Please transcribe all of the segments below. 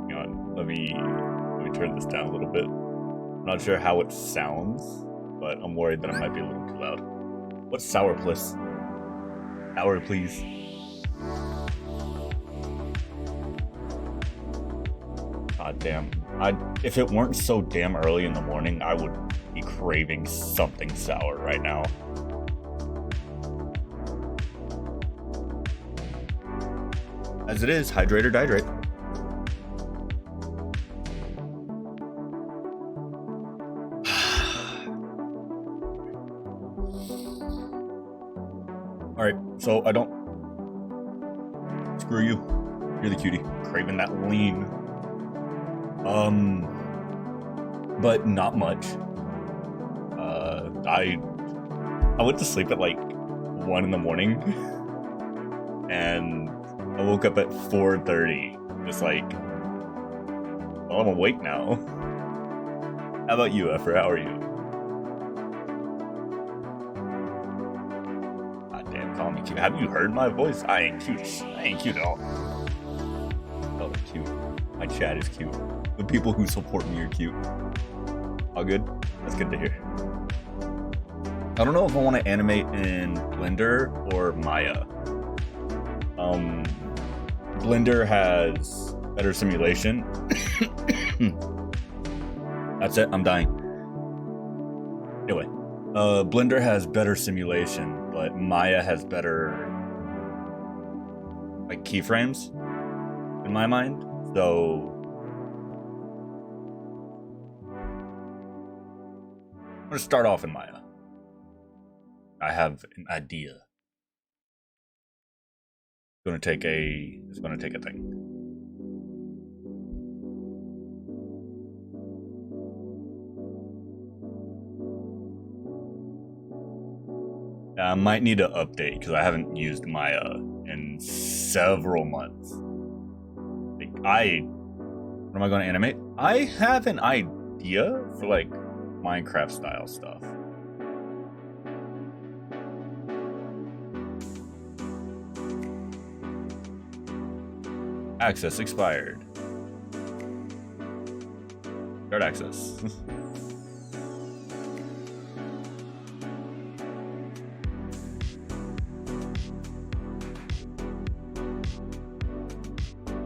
Hang on, let me turn this down a little bit. I'm not sure how it sounds, but I'm worried that it might be a little too loud. What's sour, please? Sour, please. God damn. If it weren't so damn early in the morning, I would be craving something sour right now. As it is, hydrate or dihydrate. Alright, so I don't... Screw you. You're the cutie. Craving that lean. But not much. I went to sleep at like 1 in the morning. And I woke up at 4:30. Just like... Well, I'm awake now. How about you, Efra? How are you? God damn, call me cute. Have you heard my voice? I ain't cute. I ain't cute at all. Oh, cute. My chat is cute. The people who support me are cute. All good? That's good to hear. I don't know if I want to animate in Blender or Maya. Blender has better simulation. That's it, I'm dying. Anyway, Blender has better simulation, but Maya has better like keyframes in my mind. So I'm gonna start off in Maya. I have an idea. It's gonna take a thing. I might need to update because I haven't used Maya in several months. Like what am I going to animate? I have an idea for like Minecraft style stuff. Access expired. Start access.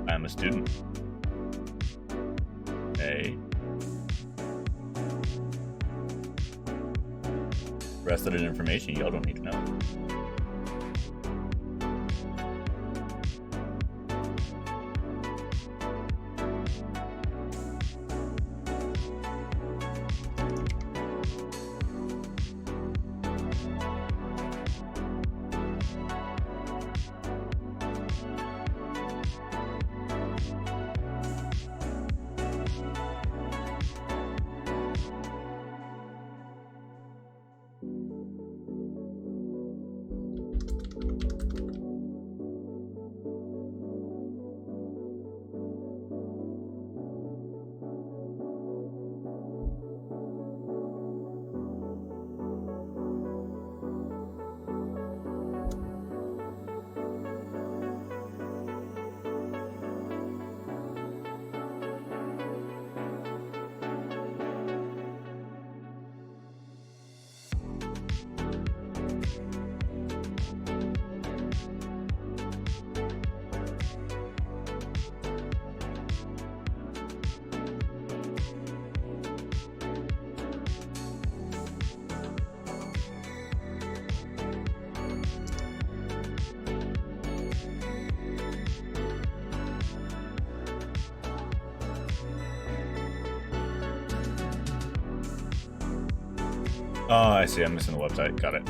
I am a student. Okay. Rest of the information y'all don't need to know. Oh, I see. I'm missing the website. Got it.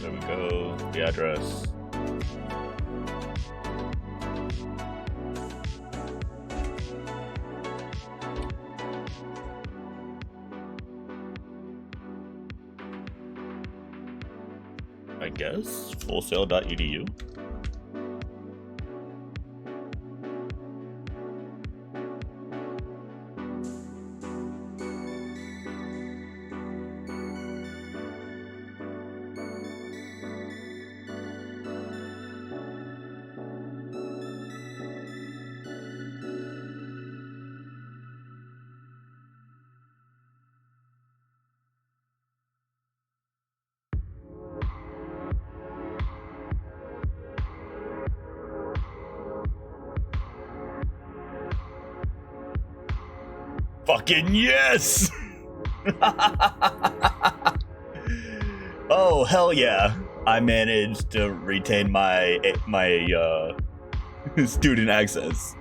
There we go. The address. I guess fullsail.edu. Fucking yes! Oh, hell yeah. I managed to retain my student access.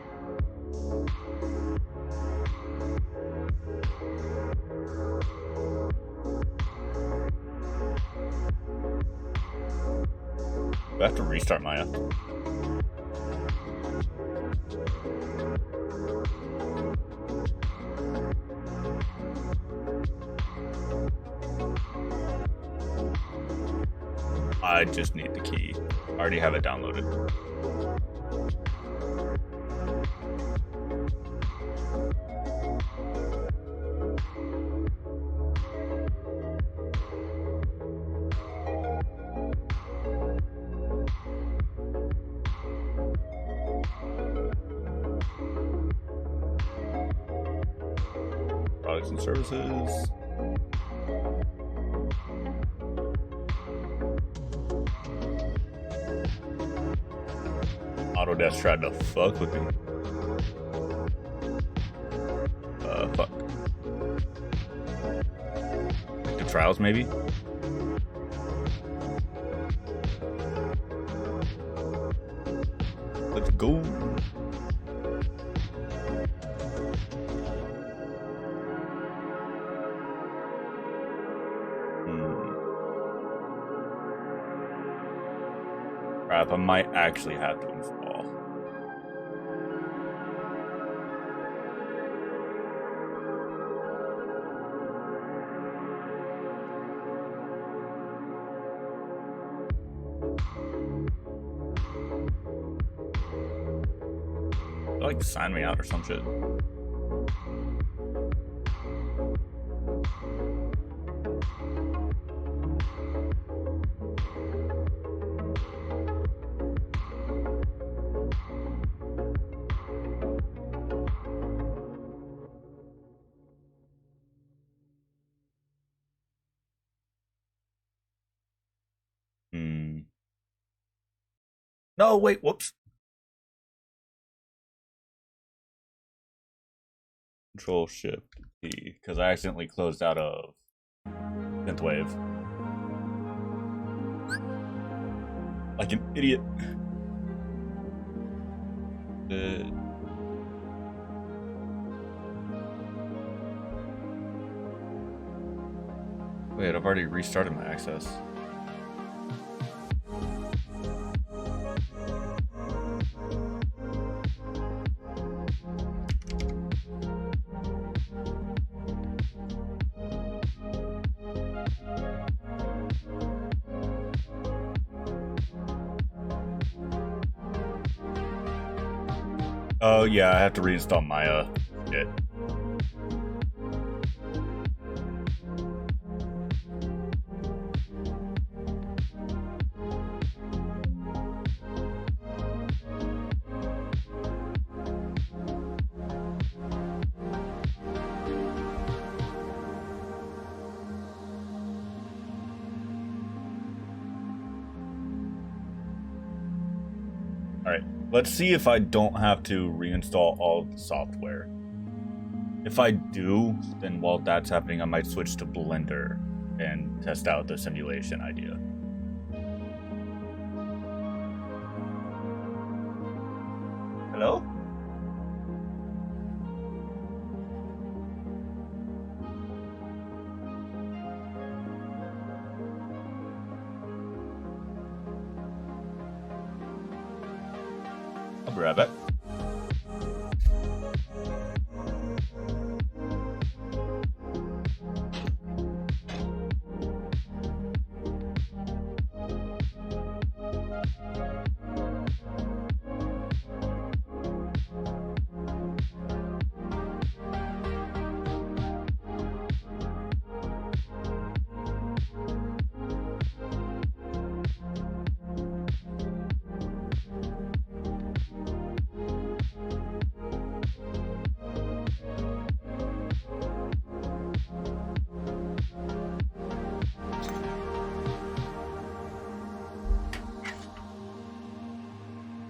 Do I have to restart Maya? I just need the key. I already have it downloaded. Products and services. Autodesk tried to fuck with me. Fuck. The trials, maybe? Let's go. Crap, I might actually have to install. Like sign me out or some shit. No, wait, whoops. Control Shift P, because I accidentally closed out of Synthwave. Like an idiot. Wait, I've already restarted my access. Oh yeah, I have to reinstall Maya. Shit. Alright, let's see if I don't have to reinstall all of the software. If I do, then while that's happening, I might switch to Blender and test out the simulation idea. Hello? I'll be right back.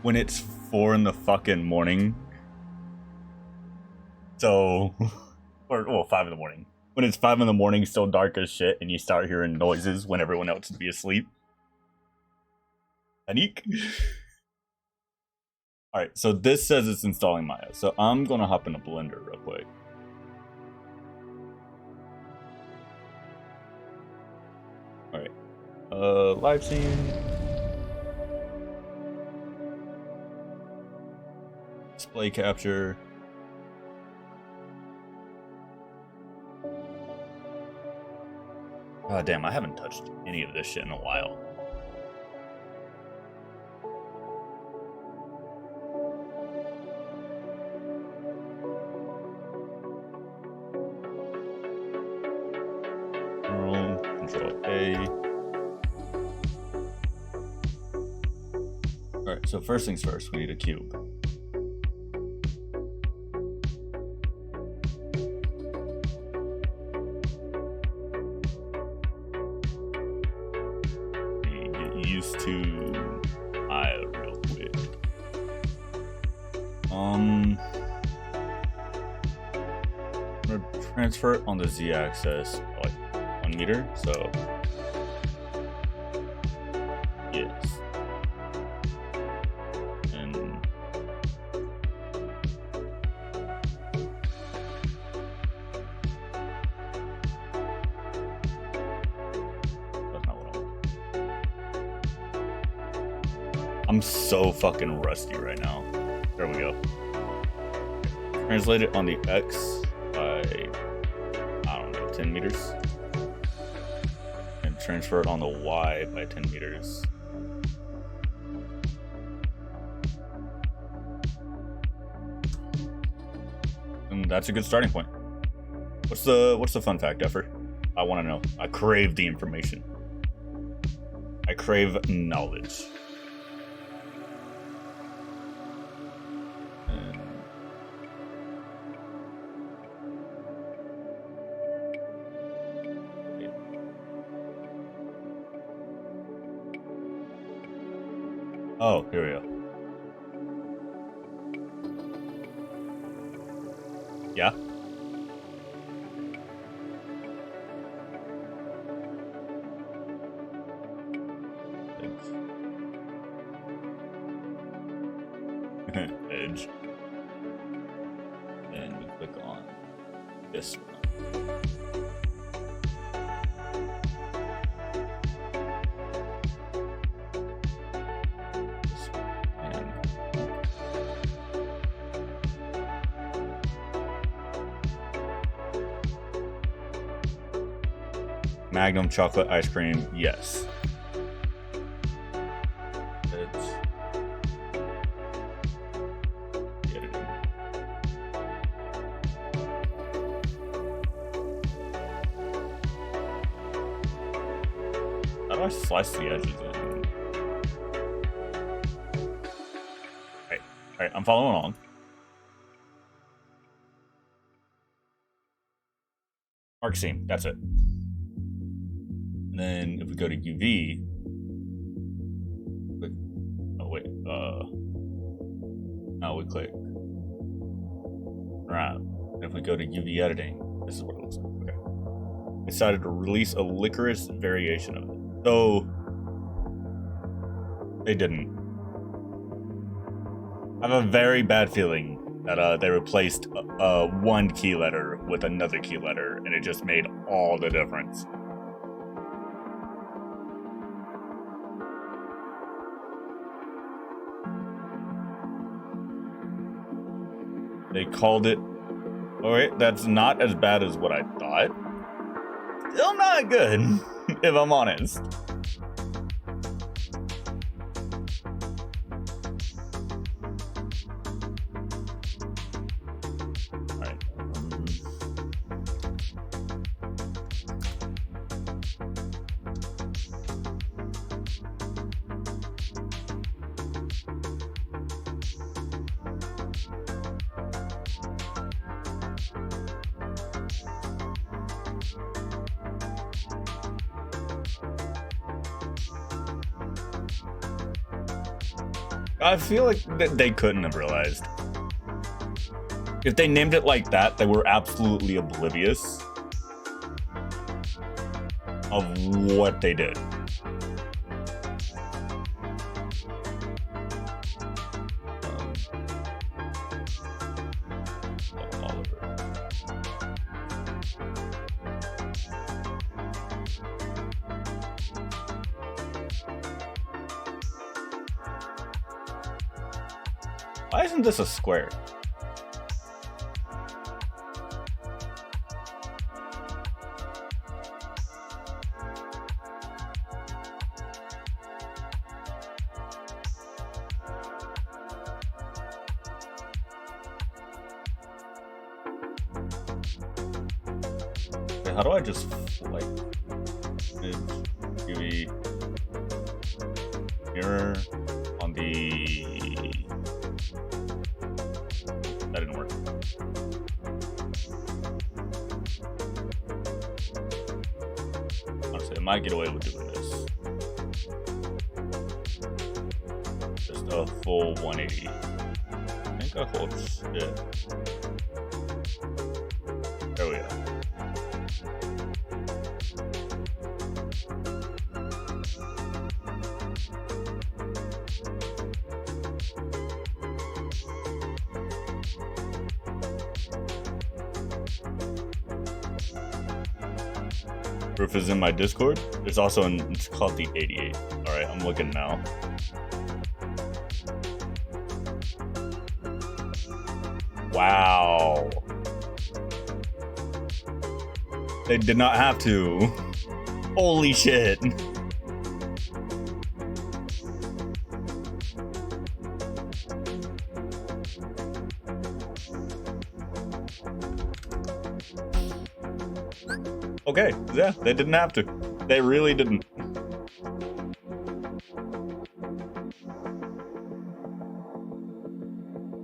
When it's 4 in the fucking morning. So Or, well, 5 in the morning. When it's 5 in the morning, still dark as shit, and you start hearing noises when everyone else would be asleep. Panique. Alright, so this says it's installing Maya. So I'm gonna hop into Blender real quick. Alright. Live scene. Display capture. Oh, damn, I haven't touched any of this shit in a while. Control A. Alright, so first things first, we need a cube. Used to Maya real quick. I'm gonna transfer it on the z-axis like 1 meter, so yes. And that's not what I want. I'm so fucking rusty right now. There we go. Translate it on the X by, I don't know, 10 meters. And transfer it on the Y by 10 meters. And that's a good starting point. What's the fun fact, Effer? I want to know. I crave the information. I crave knowledge. Oh, here we go. Yeah. Thanks. Edge. And we click on this one. Magnum chocolate ice cream, yes. It's the editing. How do I slice the edges in? Alright, I'm following along. Arc seam, that's it. And then if we go to UV, click, oh wait, now we click right. And if we go to UV editing, this is what it looks like. Okay. Decided to release a licorice variation of it. So they didn't. I have a very bad feeling that they replaced one key letter with another key letter, and it just made all the difference. They called it. Alright, that's not as bad as what I thought. Still not good, if I'm honest. Alright. I feel like they couldn't have realized. If they named it like that, they were absolutely oblivious of what they did. Why isn't this a square? Okay, how do I just like UV mirror on the? That didn't work. Honestly, I might get away with doing this. Just a full 180. I think I hold shit. There we go. Proof is in my Discord. There's also it's called the 88. Alright, I'm looking now. Wow. They did not have to. Holy shit. Okay, yeah, they didn't have to. They really didn't.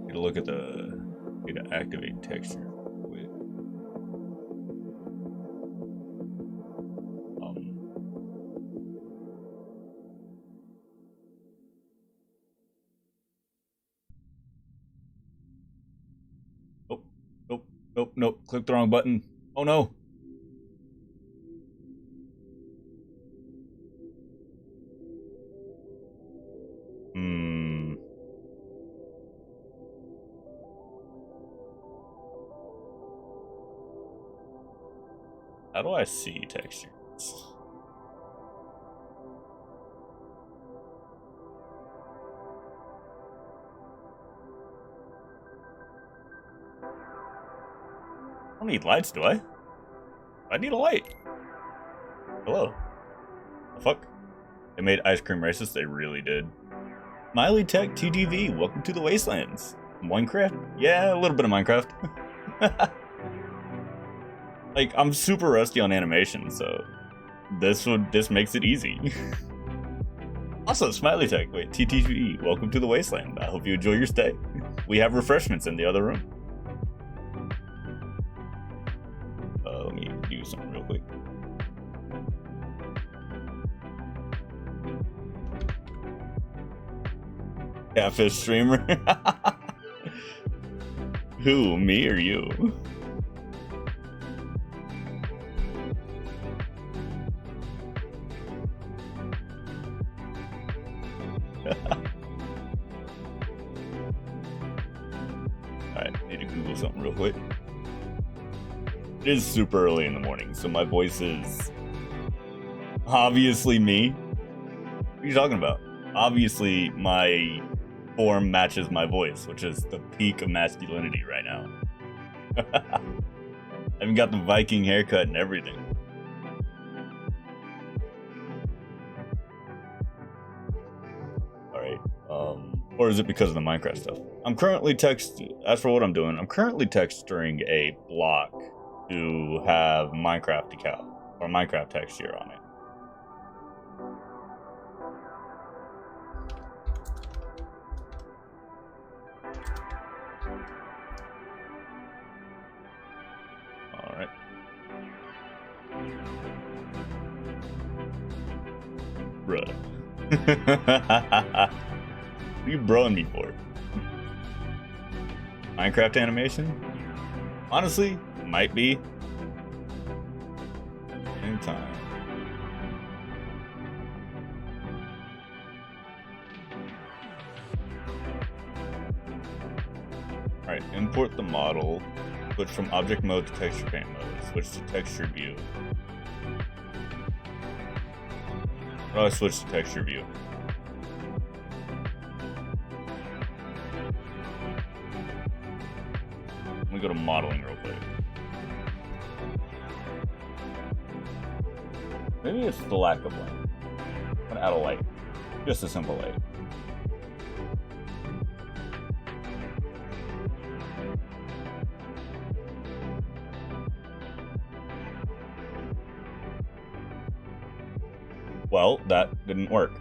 Get a look at the. Need to activate texture. Wait. Nope. Click the wrong button. Oh no. How do I see textures? I don't need lights, do I? I need a light. Hello. The fuck? They made ice cream racist? They really did. Miley Tech TGV, welcome to the Wastelands. Minecraft? Yeah, a little bit of Minecraft. Like, I'm super rusty on animation, so this makes it easy. Also, Smiley Tech, wait, TTGE, welcome to the Wasteland. I hope you enjoy your stay. We have refreshments in the other room. Let me do something real quick. Catfish streamer? Who, me or you? Alright, need to Google something real quick. It is super early in the morning, so my voice is obviously me. What are you talking about? Obviously, my form matches my voice, which is the peak of masculinity right now. I even got the Viking haircut and everything. Alright, or is it because of the Minecraft stuff? I'm currently as for what I'm doing, I'm currently texturing a block to have Minecraft decal, or Minecraft texture on it. Alright. Bruh. What are you broing me for? Minecraft animation? Honestly, might be. Same time. Alright, import the model. Switch from object mode to texture paint mode. Switch to texture view. Oh, I switched to texture view. Let me go to modeling real quick. Maybe it's the lack of light. I'm gonna add a light. Just a simple light. Well, that didn't work.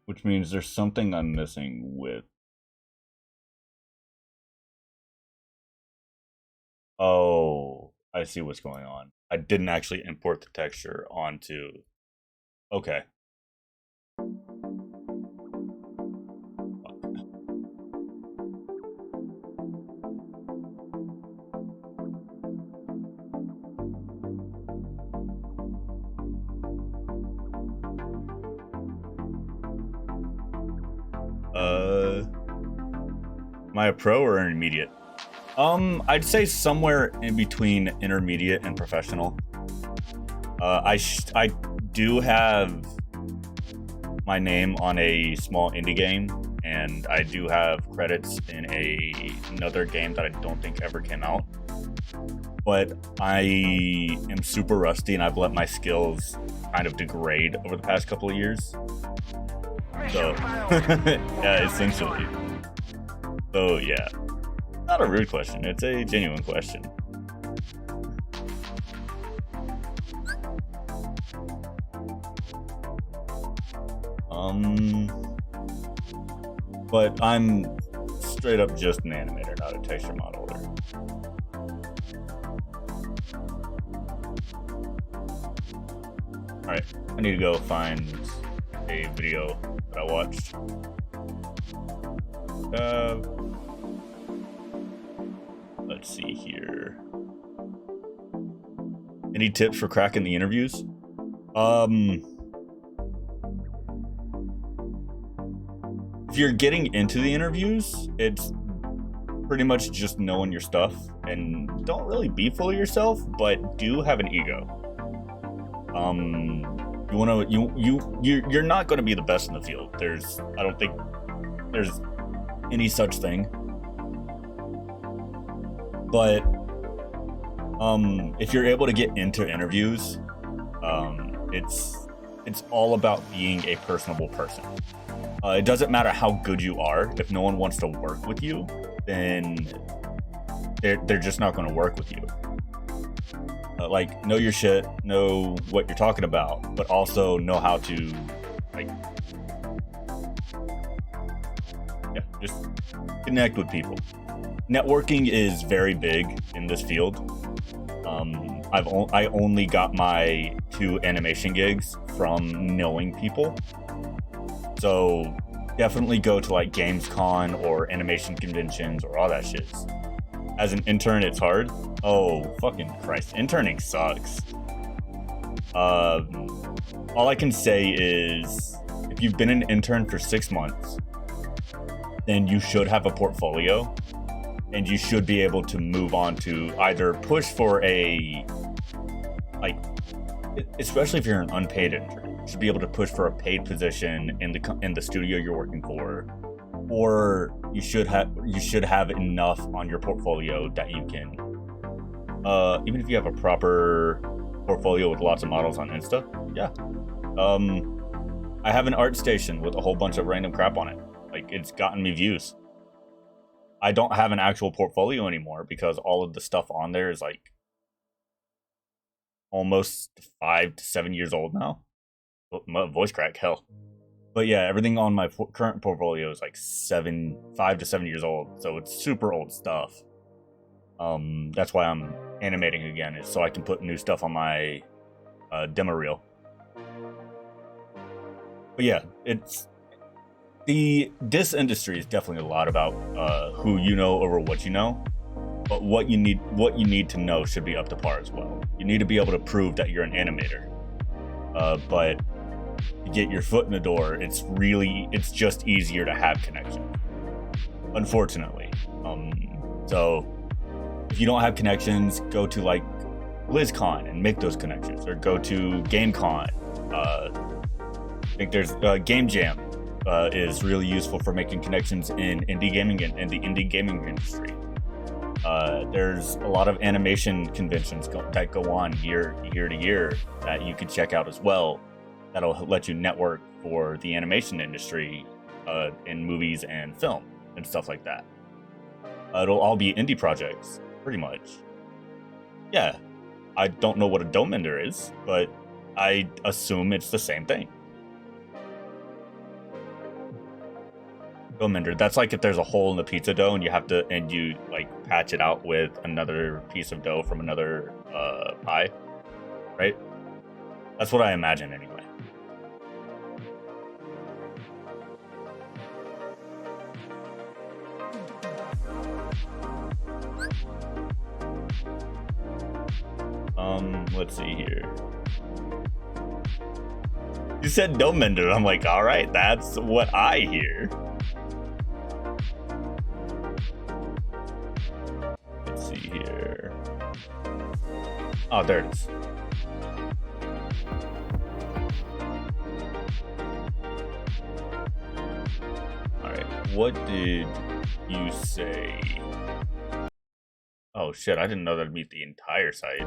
Which means there's something I'm missing with. Oh, I see what's going on. I didn't actually import the texture onto. Okay. Am I a pro or intermediate? I'd say somewhere in between intermediate and professional. I do have my name on a small indie game, and I do have credits in another game that I don't think ever came out. But I am super rusty, and I've let my skills kind of degrade over the past couple of years. So, yeah, essentially. So, yeah. Not a rude question, it's a genuine question. But I'm straight up just an animator, not a texture modeler. Alright, I need to go find a video that I watched. Let's see here. Any tips for cracking the interviews? If you're getting into the interviews, it's pretty much just knowing your stuff, and don't really be full of yourself, but do have an ego. You're not going to be the best in the field. I don't think there's any such thing. But if you're able to get into interviews, it's all about being a personable person. It doesn't matter how good you are. If no one wants to work with you, then they're just not going to work with you. Like, know your shit, know what you're talking about, but also know how to, like, yeah, just connect with people. Networking is very big in this field. I only got my 2 animation gigs from knowing people. So definitely go to like Gamescom or animation conventions or all that shit. As an intern, it's hard. Oh, fucking Christ. Interning sucks. All I can say is if you've been an intern for 6 months, then you should have a portfolio, and you should be able to move on to either push for a, like, especially if you're an unpaid intern, you should be able to push for a paid position in the studio you're working for, or you should have enough on your portfolio that you can, even if you have a proper portfolio with lots of models on Insta, yeah. I have an art station with a whole bunch of random crap on it. Like, it's gotten me views. I don't have an actual portfolio anymore because all of the stuff on there is like almost 5 to 7 years old now. Voice crack, hell. But yeah, everything on my current portfolio is like 5 to 7 years old, so it's super old stuff. That's why I'm animating again, is so I can put new stuff on my demo reel. But yeah, this industry is definitely a lot about who you know over what you know. But what you need to know should be up to par as well. You need to be able to prove that you're an animator. But to get your foot in the door, it's just easier to have connections. Unfortunately. So if you don't have connections, go to like BlizzCon and make those connections, or go to GameCon. I think there's Game Jam is really useful for making connections in indie gaming and in the indie gaming industry. There's a lot of animation conventions that go on year to year that you can check out as well. That'll let you network for the animation industry in movies and film and stuff like that. It'll all be indie projects, pretty much. Yeah, I don't know what a dough mender is, but I assume it's the same thing. Dough mender, that's like if there's a hole in the pizza dough and you like patch it out with another piece of dough from another pie, right? That's what I imagine anyway. Let's see here. You said dough mender. I'm like, all right, that's what I hear. Let's see here. Oh, there it is. All right, what did you say? Oh shit, I didn't know that'd meet the entire site.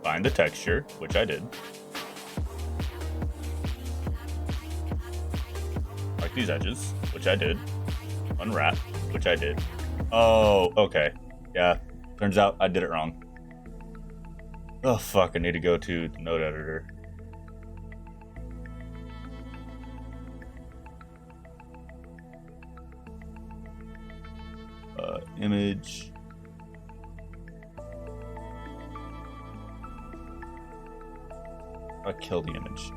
Find the texture, which I did. Like these edges, which I did. Unwrap, which I did. Oh, okay. Yeah, turns out I did it wrong. Oh fuck, I need to go to the node editor. Image. I killed the image.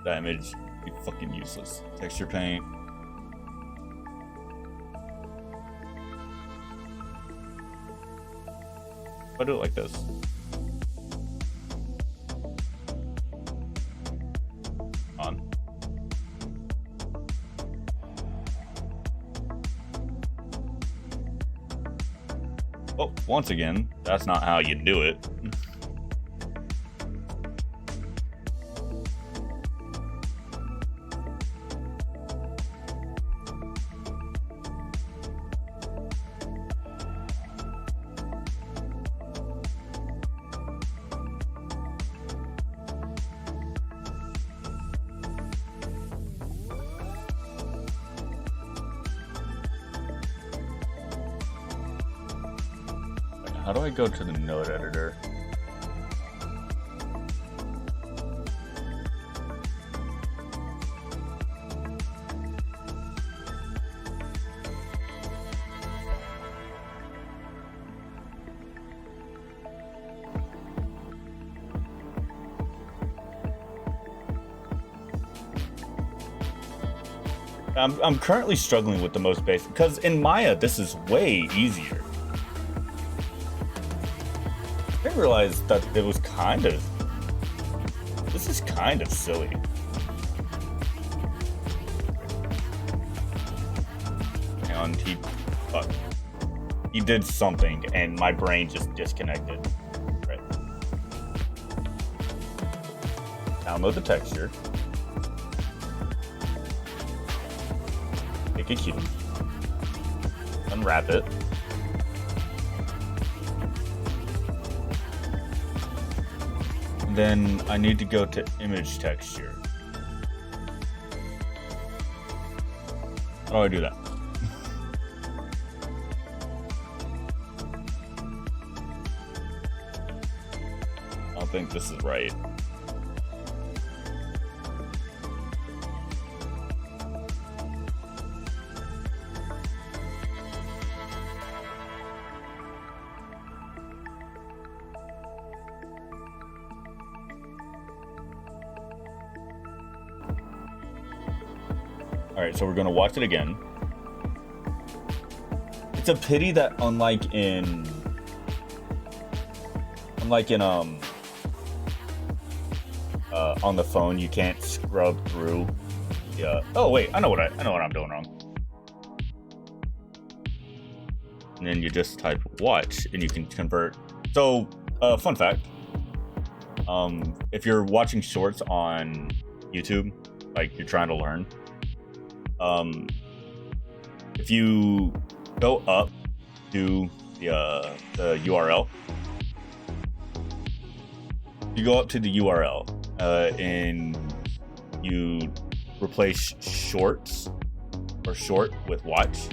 That image be fucking useless. Texture paint. If I do it like this. On. Oh, once again, that's not how you do it. How do I go to the node editor? I'm currently struggling with the most basic, because in Maya this is way easier. I didn't realize that it was this is kind of silly. And he did something and my brain just disconnected. Right. Download the texture. Make a cube. Unwrap it. Then I need to go to image texture. How do I do that? I don't think this is right. Alright, so we're gonna watch it again. It's a pity that unlike in on the phone you can't scrub through the oh wait, I know what I'm doing wrong. And then you just type watch and you can convert. So fun fact. If you're watching shorts on YouTube, like you're trying to learn, if you go up to the URL, you go up to the URL and you replace shorts or short with watch,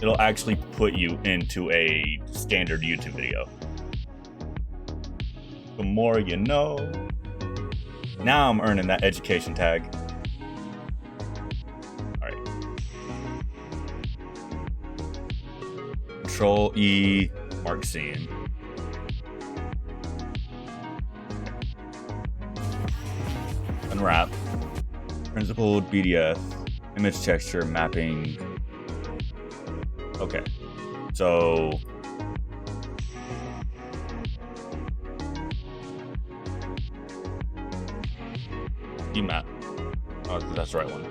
it'll actually put you into a standard YouTube video. The more you know. Now I'm earning that education tag. Alright. Control E, mark scene. Unwrap. Principled BDF. Image texture mapping. Okay. So map. Oh, that's the right one.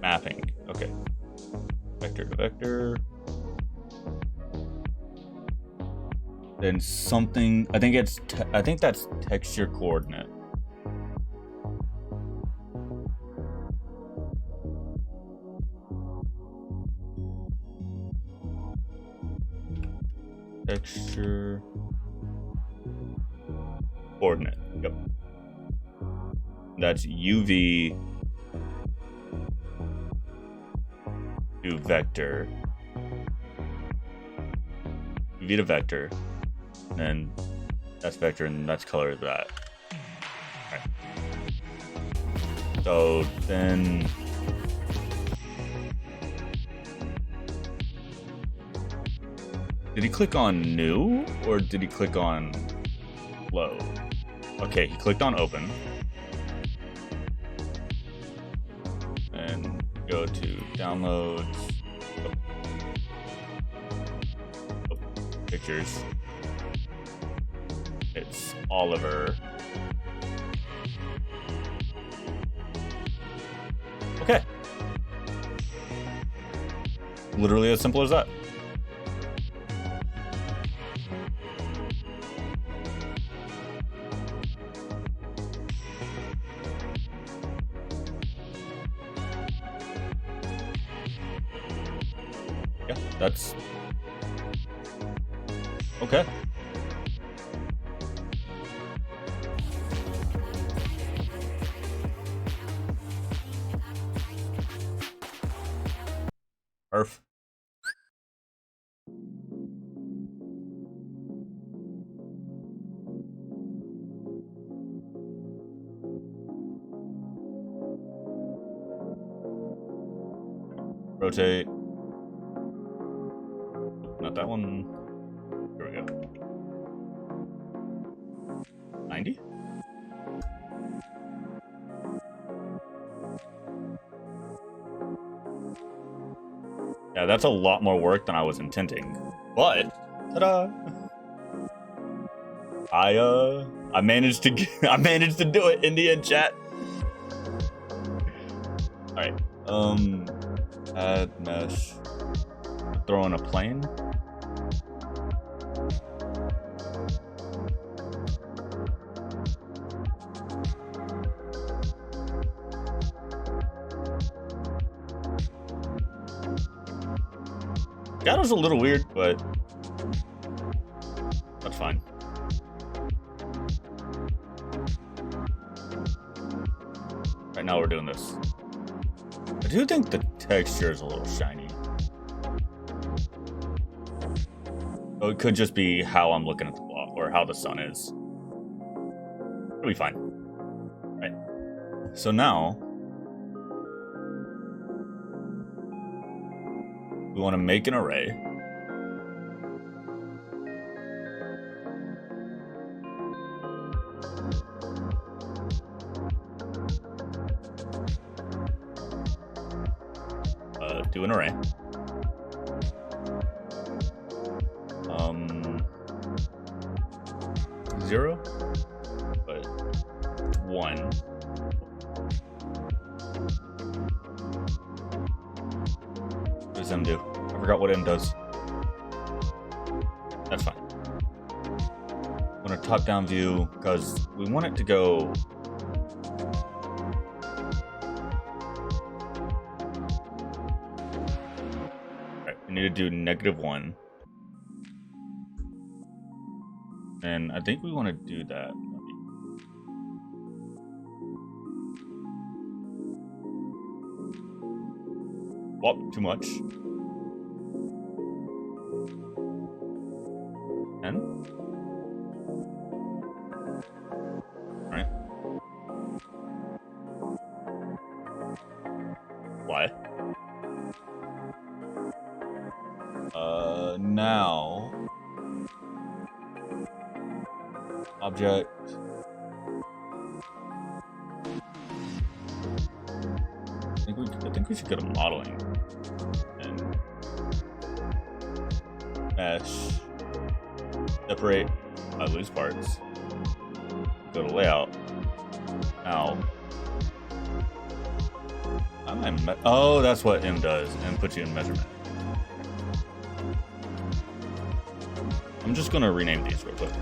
Mapping. Okay. Vector to vector. Then something. I think that's texture coordinate. Texture coordinate. Yep. That's UV to vector. UV to vector. And then that's vector and that's color of that. Okay. So then did he click on new or did he click on load? Okay, he clicked on open. And go to downloads. Oh, pictures. It's Oliver. Okay. Literally as simple as that. Yeah, that's okay. Perf. Rotate. Not that one. Here we go. 90? Yeah, that's a lot more work than I was intending. But ta-da! I managed to I managed to do it in the end, chat. All right. Add mesh. Throw in a plane. That was a little weird, but that's fine. Right now we're doing this. I do think the texture is a little shiny. So it could just be how I'm looking at the block or how the sun is. It'll be fine. Right. So now we want to make an array. Do an array. 0, but 1. What does M do? I forgot what M does. That's fine. I want a top-down view because we want it to go. Alright, we need to do -1. And I think we want to do that. Whoop, too much. 10. Alright. Why? Now object. I think we should go to modeling and mesh, separate by loose parts. Go to layout. Now, oh, that's what M does. M puts you in measurement. I'm just gonna rename these real quick.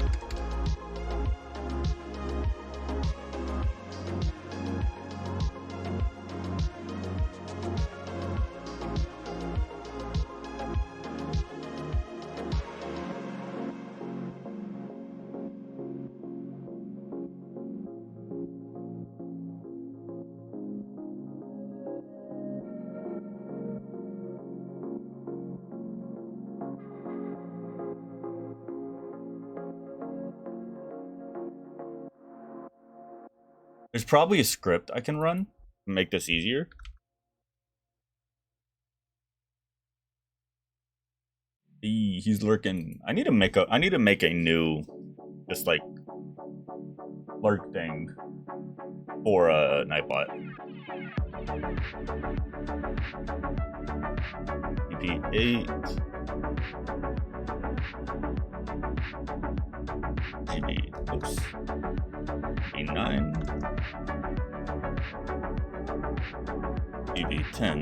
There's probably a script I can run to make this easier. He's lurking. I need to make a new, just like lurk thing for a Nightbot. EP8. GB. Oops. GB9. GB10.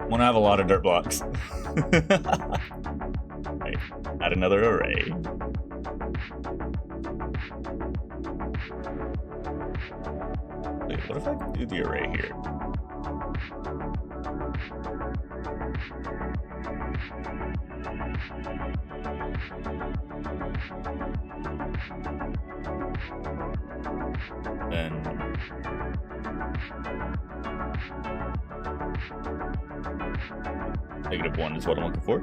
Want to have a lot of dirt blocks. Right. Add another array. Wait, what if I do the array here? Then -1 is what I'm looking for.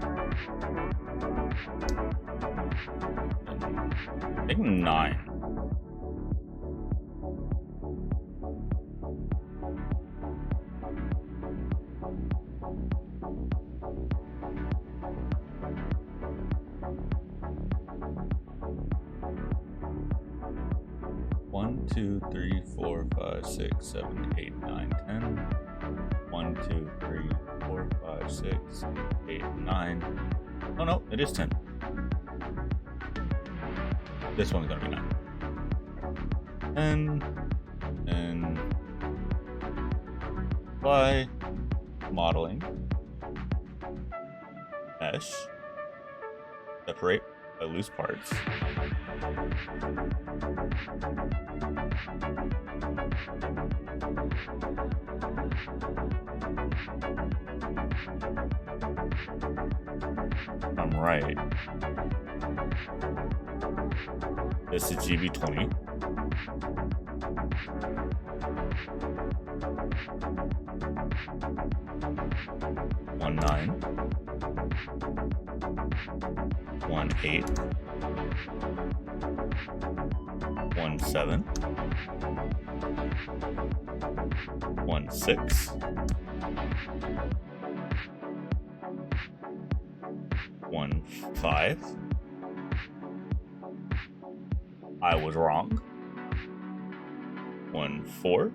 Make 9. One, 2, 3, 4, 5, 6, 7, 8, 9, 10. 1, 2, 3, 4, 5, 6, 8, 9. Oh no, it is 10. This one's gonna be 9. And apply modeling, mesh, separate by loose parts. I'm right. This is GB20. 1 9, 1 8, 1 7, 1 6, 1 5. I was wrong. 1 4.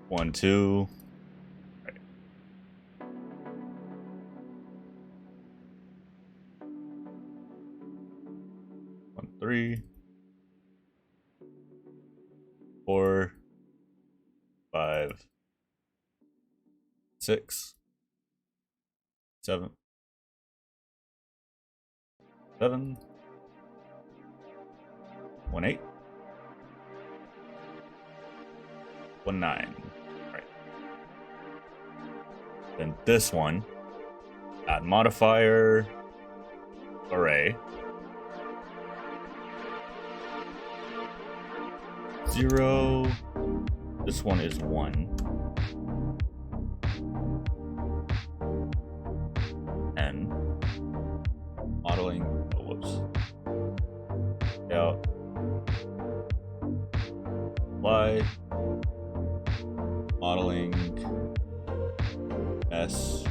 1 2. Right. 1 3. 4 5 6 7 7 1 8 1 9. Right. Then this one, add modifier array 0. This one is 1. N. Modeling. Oh, whoops. Out. Y. Modeling. S.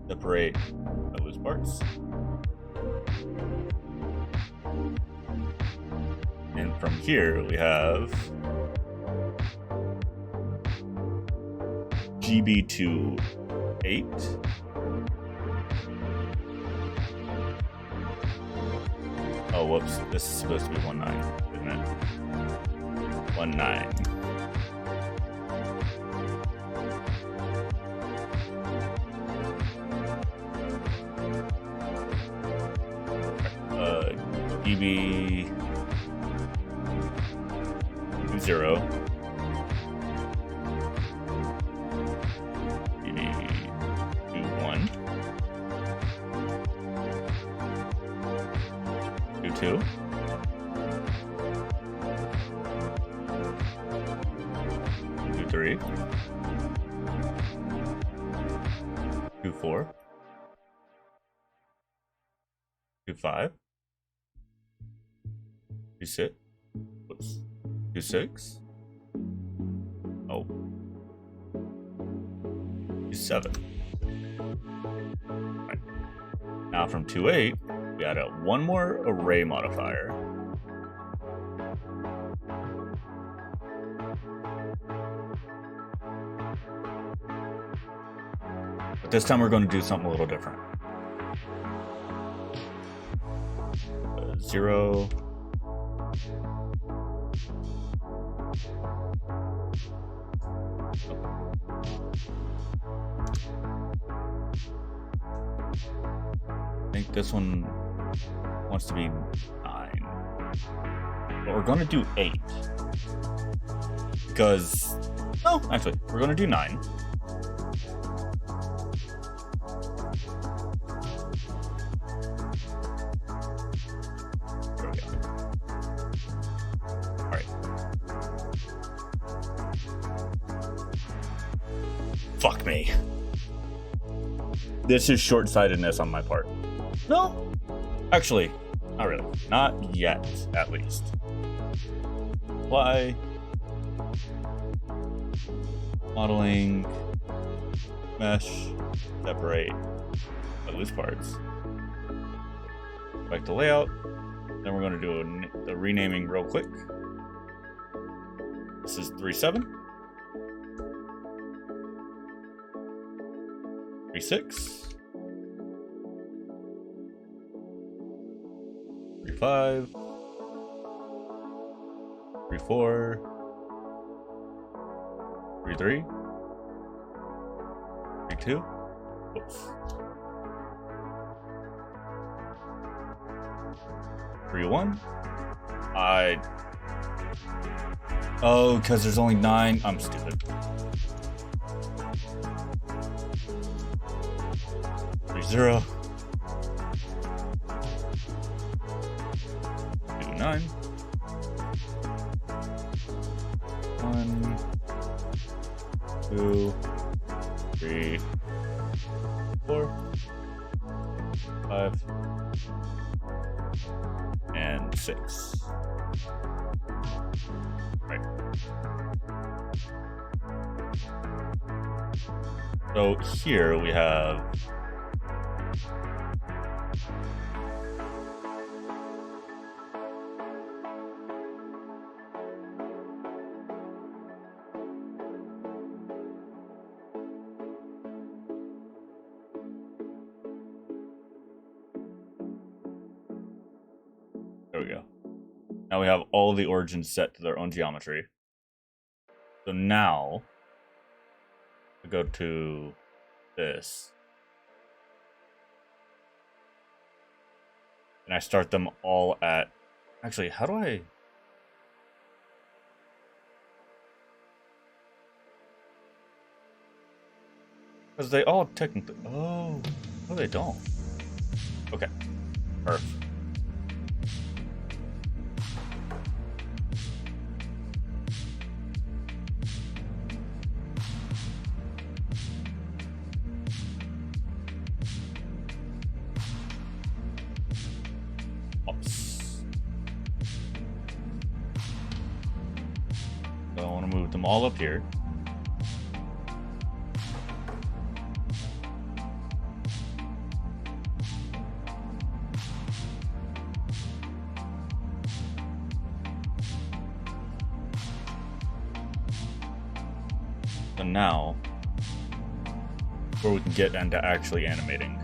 Separate those parts. And from here we have GB2 8. Oh, whoops. This is supposed to be 1 9, isn't it? 1 9. GB 0. GB 1. 2. 3. 4. 5. 6. Whoops. 6. Oh. 7. Right. Now from 8, we add one more array modifier. But this time we're going to do something a little different. 0. I think this one wants to be 9. But we're going to do 8. Because... Oh, actually, we're going to do 9. There we go. Alright. Fuck me. This is short-sightedness on my part. No, actually, not really. Not yet, at least. Apply. Modeling. Mesh. Separate. Loose parts. Back to layout. Then we're going to do the renaming real quick. This is 3.7. 3.6. 3.5. 3.4. 3.3. 3.2. Whoops. 3.1. Oh, because there's only 9. I'm stupid. 3.0. 9. 1, 2, 3, 4, 5, and 6. Right. So here we have there we go. Now we have all the origins set to their own geometry. So now I go to this. And I start them all at... Actually, how do I... Because they all technically... Oh, no they don't. Okay. Perfect. So I want to move them all up here. So now, where we can get into actually animating.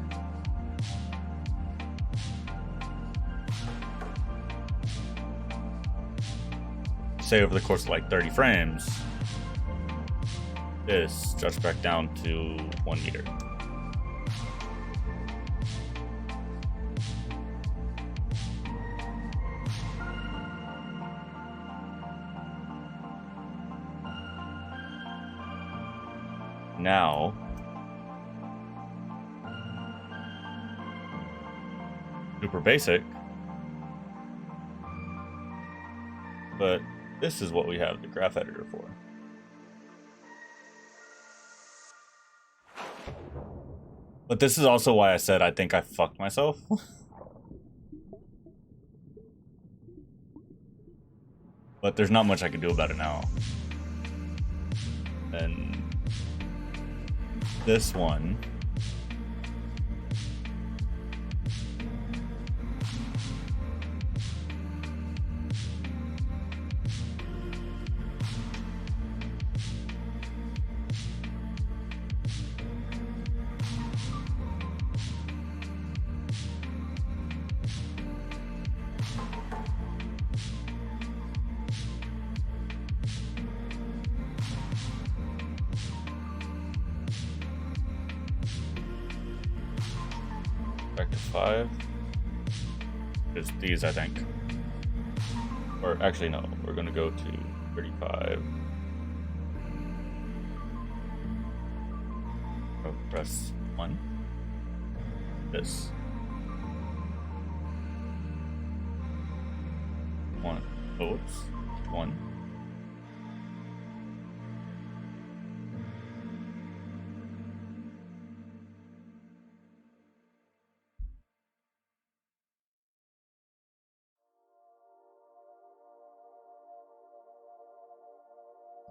Say over the course of like 30 frames, this drops back down to 1 meter. Now, super basic, but this is what we have the graph editor for. But this is also why I said I think I fucked myself. But there's not much I can do about it now. And this one, back to 5. It's these, I think. Or actually, no, we're gonna go to 35. Oh, press 1. This. 1. Oh, oops. 1.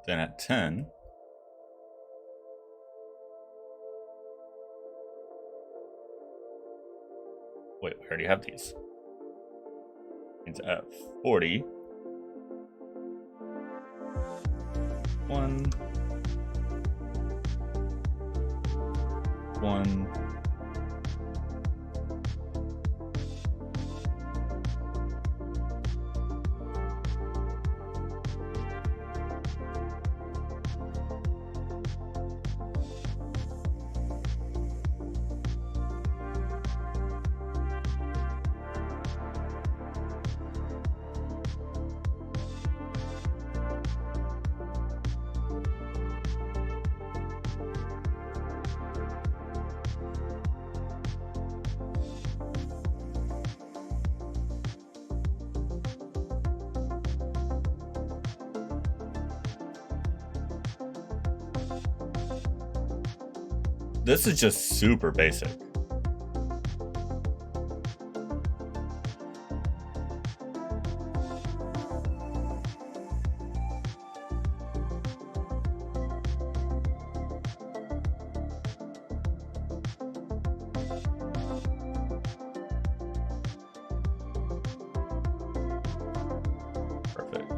Then at 10, wait, I already have these. It's at 40, 1, 1, This is just super basic. Perfect.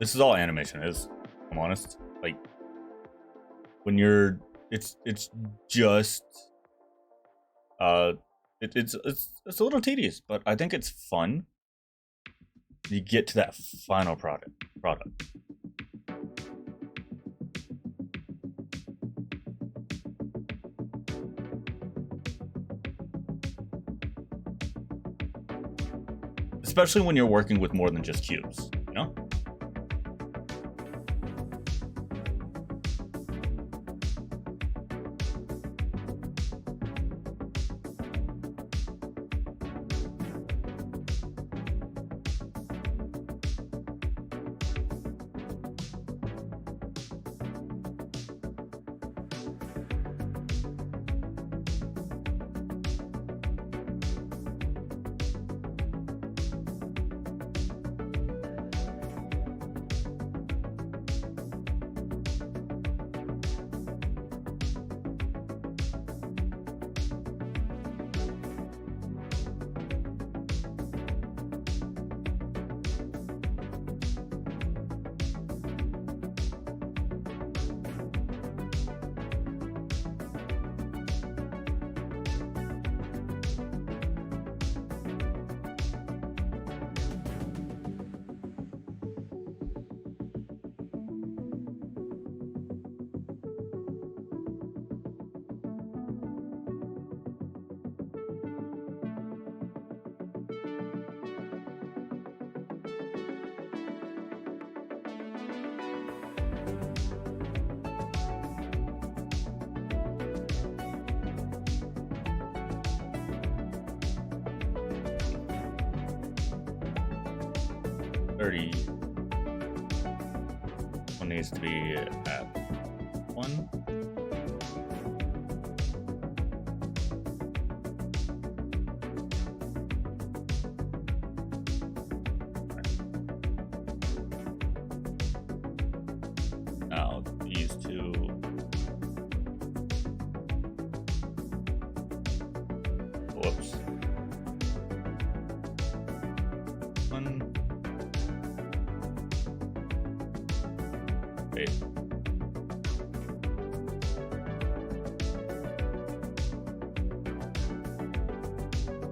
This is all animation is, I'm honest. Like when you're it's just it's a little tedious, but I think it's fun. You get to that final product. Especially when you're working with more than just cubes, you know? One needs to be at 1. Now these two. Whoops. 1. Wait.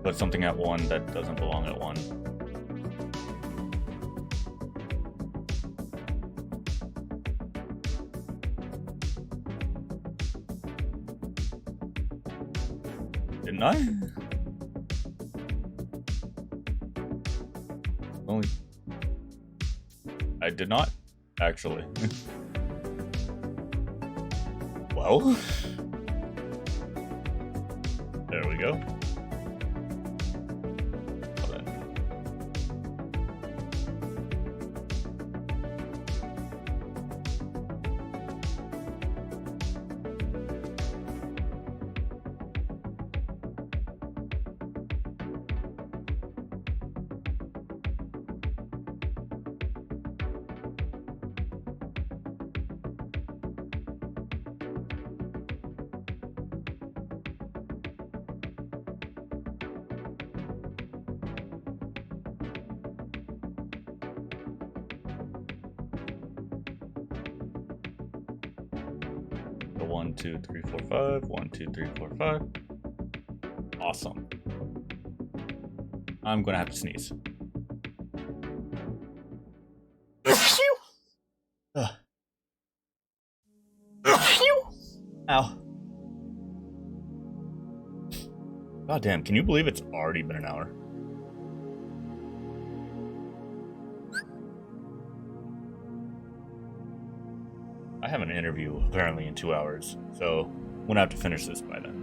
Put something at 1 that doesn't belong at 1. Didn't I? Only I did not, actually. Well, there we go. Well then. 1, 2, 3, 4, 5. 1, 2, 3, 4, 5. Awesome. I'm gonna have to sneeze. Ow. God damn, can you believe it's already been an hour? I have an interview apparently in 2 hours, so I'm gonna have to finish this by then.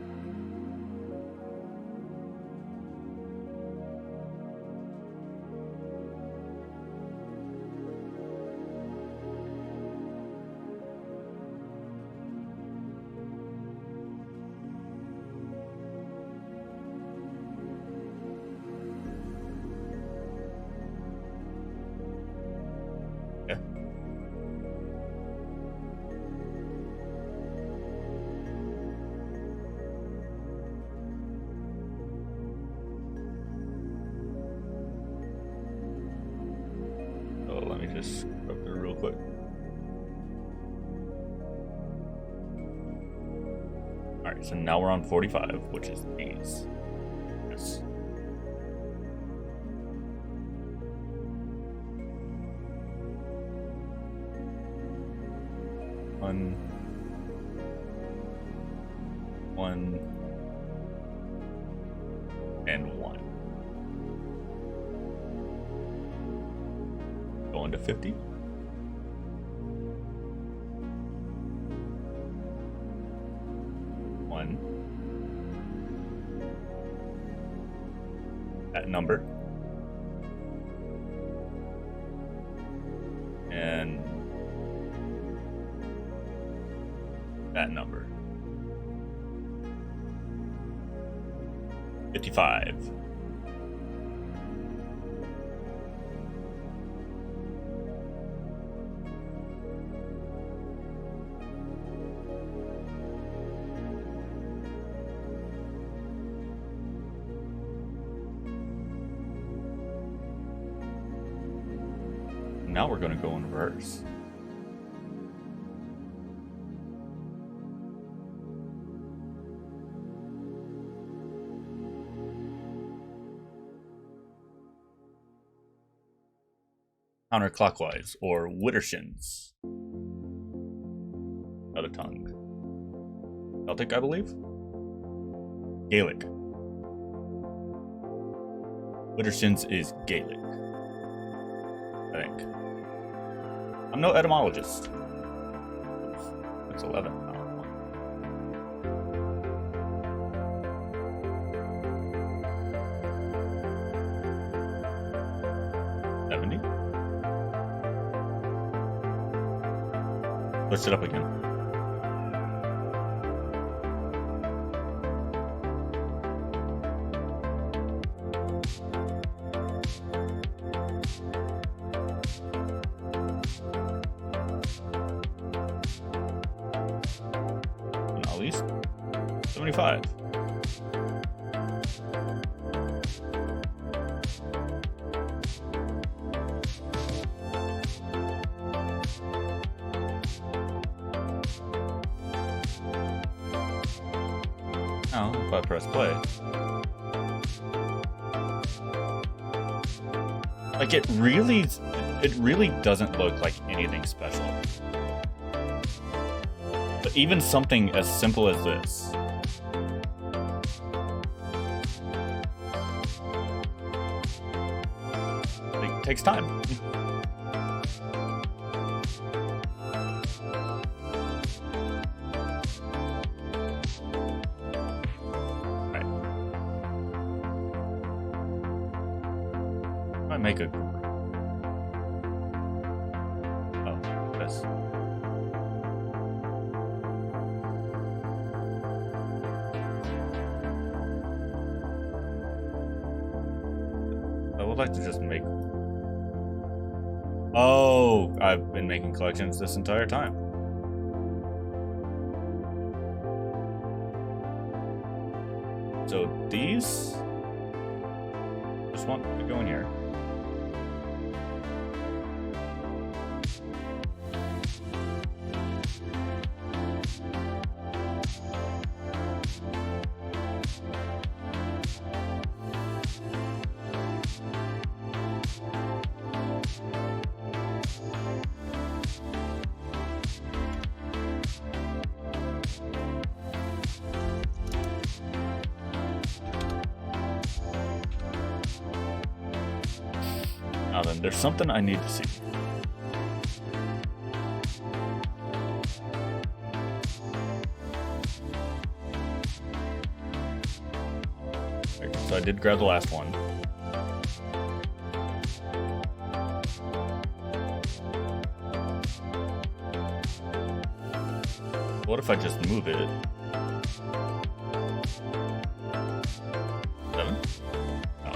Let me just go through real quick. Alright, so now we're on 45, which is these. Yes. One, and one. Going to 50. One. That number. And that number. 55. Now we're going to go in reverse. Counterclockwise, or Widdershins. Other tongue. Celtic, I believe? Gaelic. Widdershins is Gaelic, I think. I'm no etymologist. That's 11. Oh. 70. Let's it up again. At least 75. Now, if I press play, like it really doesn't look like anything special. But even something as simple as this. It takes time. Right. I might make a... Oh, this. I would like to just make... Oh, I've been making collections this entire time. So these just want to go in here. Now then, there's something I need to see. Okay, so I did grab the last one. What if I just move it? 7? No.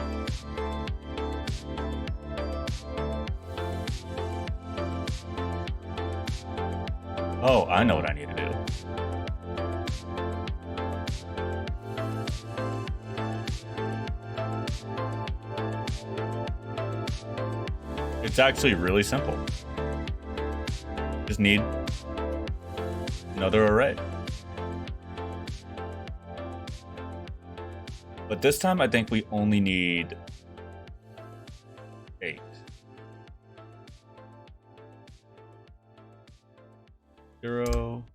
Oh, I know what I need to do. It's actually really simple. Just need another array. But this time I think we only need 8. Zero.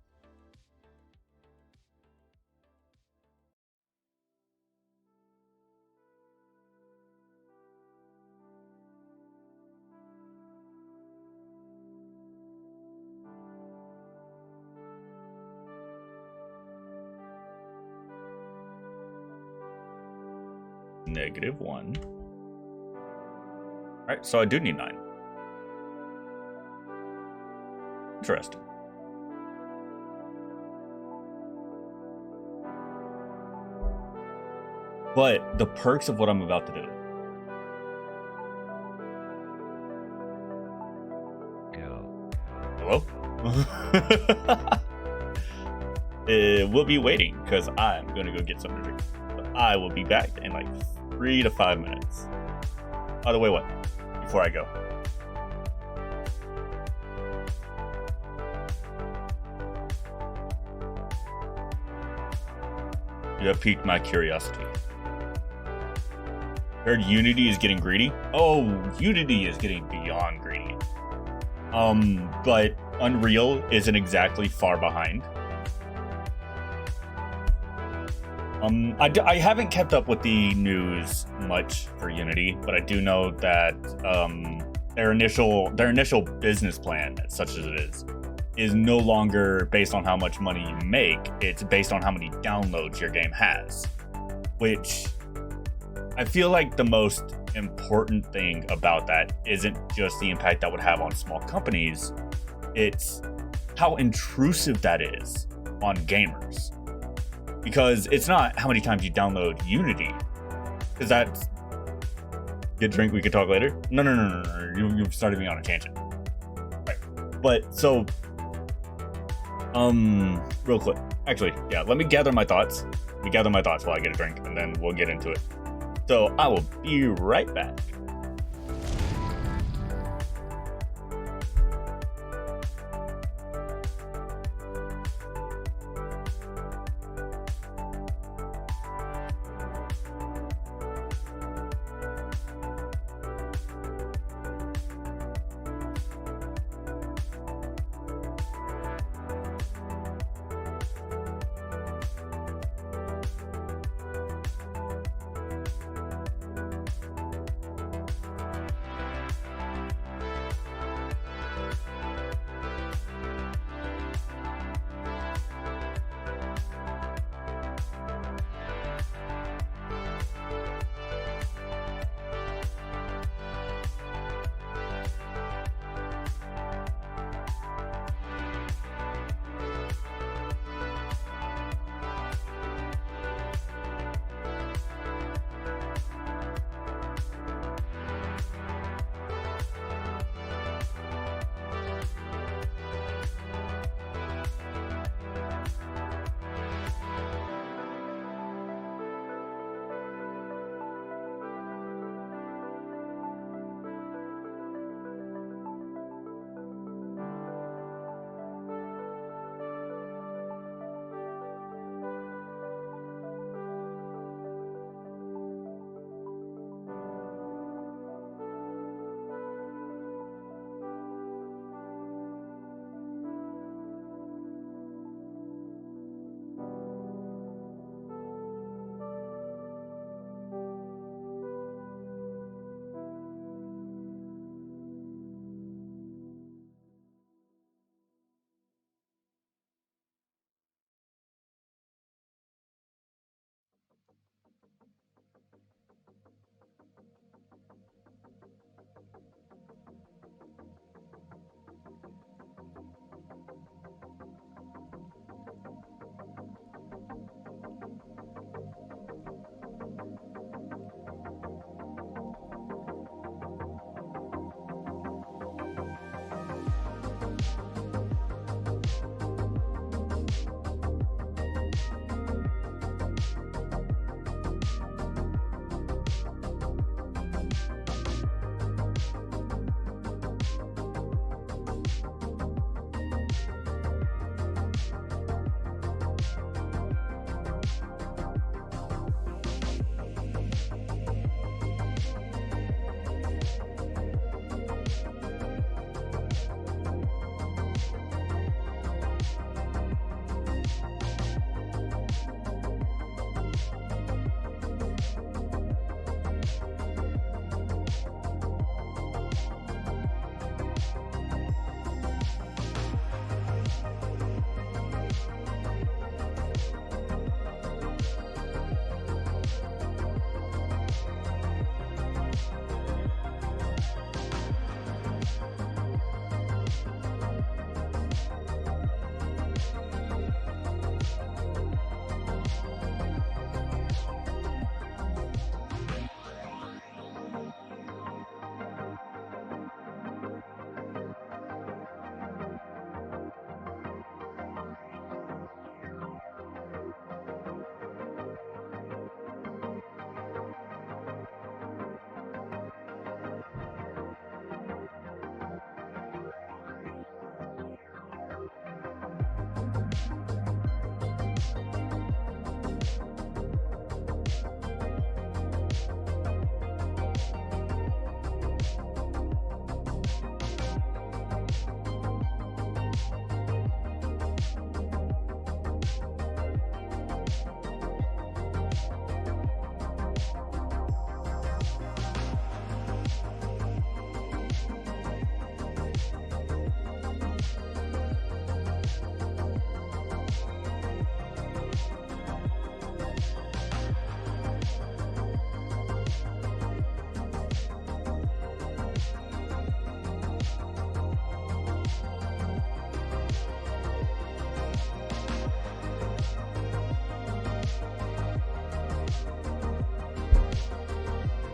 -1. Alright, so I do need 9. Interesting. But the perks of what I'm about to do. Hello? We'll be waiting because I'm gonna go get something to drink. But I will be back in like 3 to 5 minutes. By the way, what? Before I go. You have piqued my curiosity. Heard Unity is getting greedy? Oh, Unity is getting beyond greedy. But Unreal isn't exactly far behind. I haven't kept up with the news much for Unity, but I do know that their initial business plan, such as it is no longer based on how much money you make. It's based on how many downloads your game has, which I feel like the most important thing about that isn't just the impact that would have on small companies. It's how intrusive that is on gamers. Because it's not how many times you download Unity. Because that's... Get a drink, we could talk later? No. You've started me on a tangent. Right. But, so... real quick. Actually, yeah, let me gather my thoughts. Let me gather my thoughts while I get a drink, and then we'll get into it. So, I will be right back.